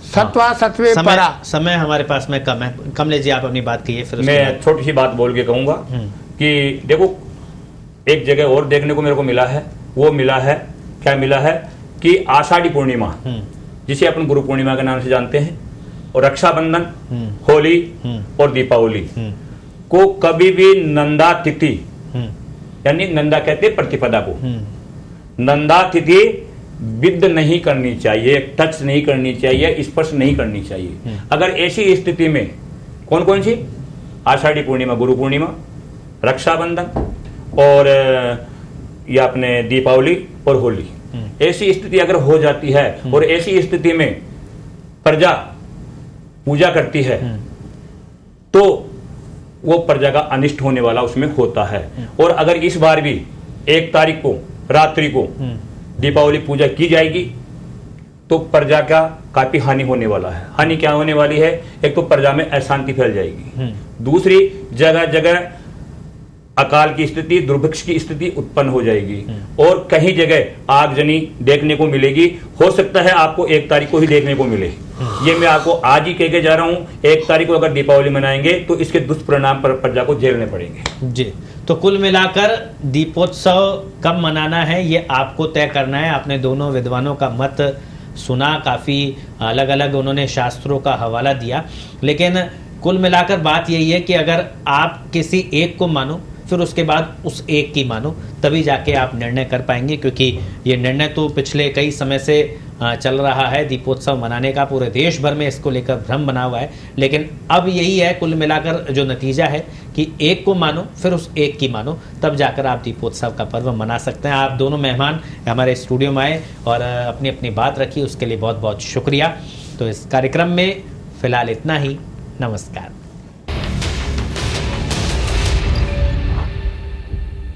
[SPEAKER 3] सत्वा सत्वे परा।
[SPEAKER 1] समय हमारे पास में कम है। कमलेश जी, आप अपनी बात कहिए, फिर
[SPEAKER 2] मैं छोटी सी बात बोल के कहूंगा कि देखो, एक जगह और देखने को मेरे को मिला है। वो मिला है, क्या मिला है कि आषाढ़ी पूर्णिमा, जिसे अपन गुरु पूर्णिमा के नाम से जानते हैं, और रक्षाबंधन, होली और दीपावली को कभी भी नंदा तिथि, यानी नंदा कहते हैं प्रतिपदा को, नंदा तिथि विद नहीं करनी चाहिए, टच नहीं करनी चाहिए, स्पर्श नहीं करनी चाहिए। अगर ऐसी स्थिति में कौन कौन सी, आषाढ़ी पूर्णिमा, गुरु पूर्णिमा, रक्षाबंधन और या अपने दीपावली और होली, ऐसी स्थिति अगर हो जाती है और ऐसी स्थिति में प्रजा पूजा करती है तो वो प्रजा का अनिष्ट होने वाला उसमें होता है। और अगर इस बार भी 1 तारीख को रात्रि को दीपावली पूजा की जाएगी तो प्रजा का काफी हानि होने वाला है। हानि क्या होने वाली है? एक तो प्रजा में अशांति फैल जाएगी, दूसरी जगह जगह अकाल की स्थिति, दुर्भिक्ष की स्थिति उत्पन्न हो जाएगी और कहीं जगह आगजनी देखने को मिलेगी। हो सकता है आपको 1 तारीख को ही देखने को मिले। ये मैं आपको आज ही कह के जा रहा हूं। 1 तारीख को अगर दीपावली मनाएंगे तो इसके दुष्परिणाम पर प्रजा को झेलने पड़ेंगे।
[SPEAKER 1] जी, तो कुल मिलाकर दीपोत्सव कब मनाना है ये आपको तय करना है। आपने दोनों विद्वानों का मत सुना, काफी अलग अलग उन्होंने शास्त्रों का हवाला दिया, लेकिन कुल मिलाकर बात यही है कि अगर आप किसी एक को मानो फिर उसके बाद उस एक की मानो, तभी जाके आप निर्णय कर पाएंगे, क्योंकि ये निर्णय तो पिछले कई समय से चल रहा है दीपोत्सव मनाने का। पूरे देश भर में इसको लेकर भ्रम बना हुआ है, लेकिन अब यही है कुल मिलाकर जो नतीजा है कि एक को मानो फिर उस एक की मानो, तब जाकर आप दीपोत्सव का पर्व मना सकते हैं। आप दोनों मेहमान हमारे स्टूडियो में आए और अपनी अपनी बात रखी, उसके लिए बहुत बहुत शुक्रिया। तो इस कार्यक्रम में फिलहाल इतना ही। नमस्कार।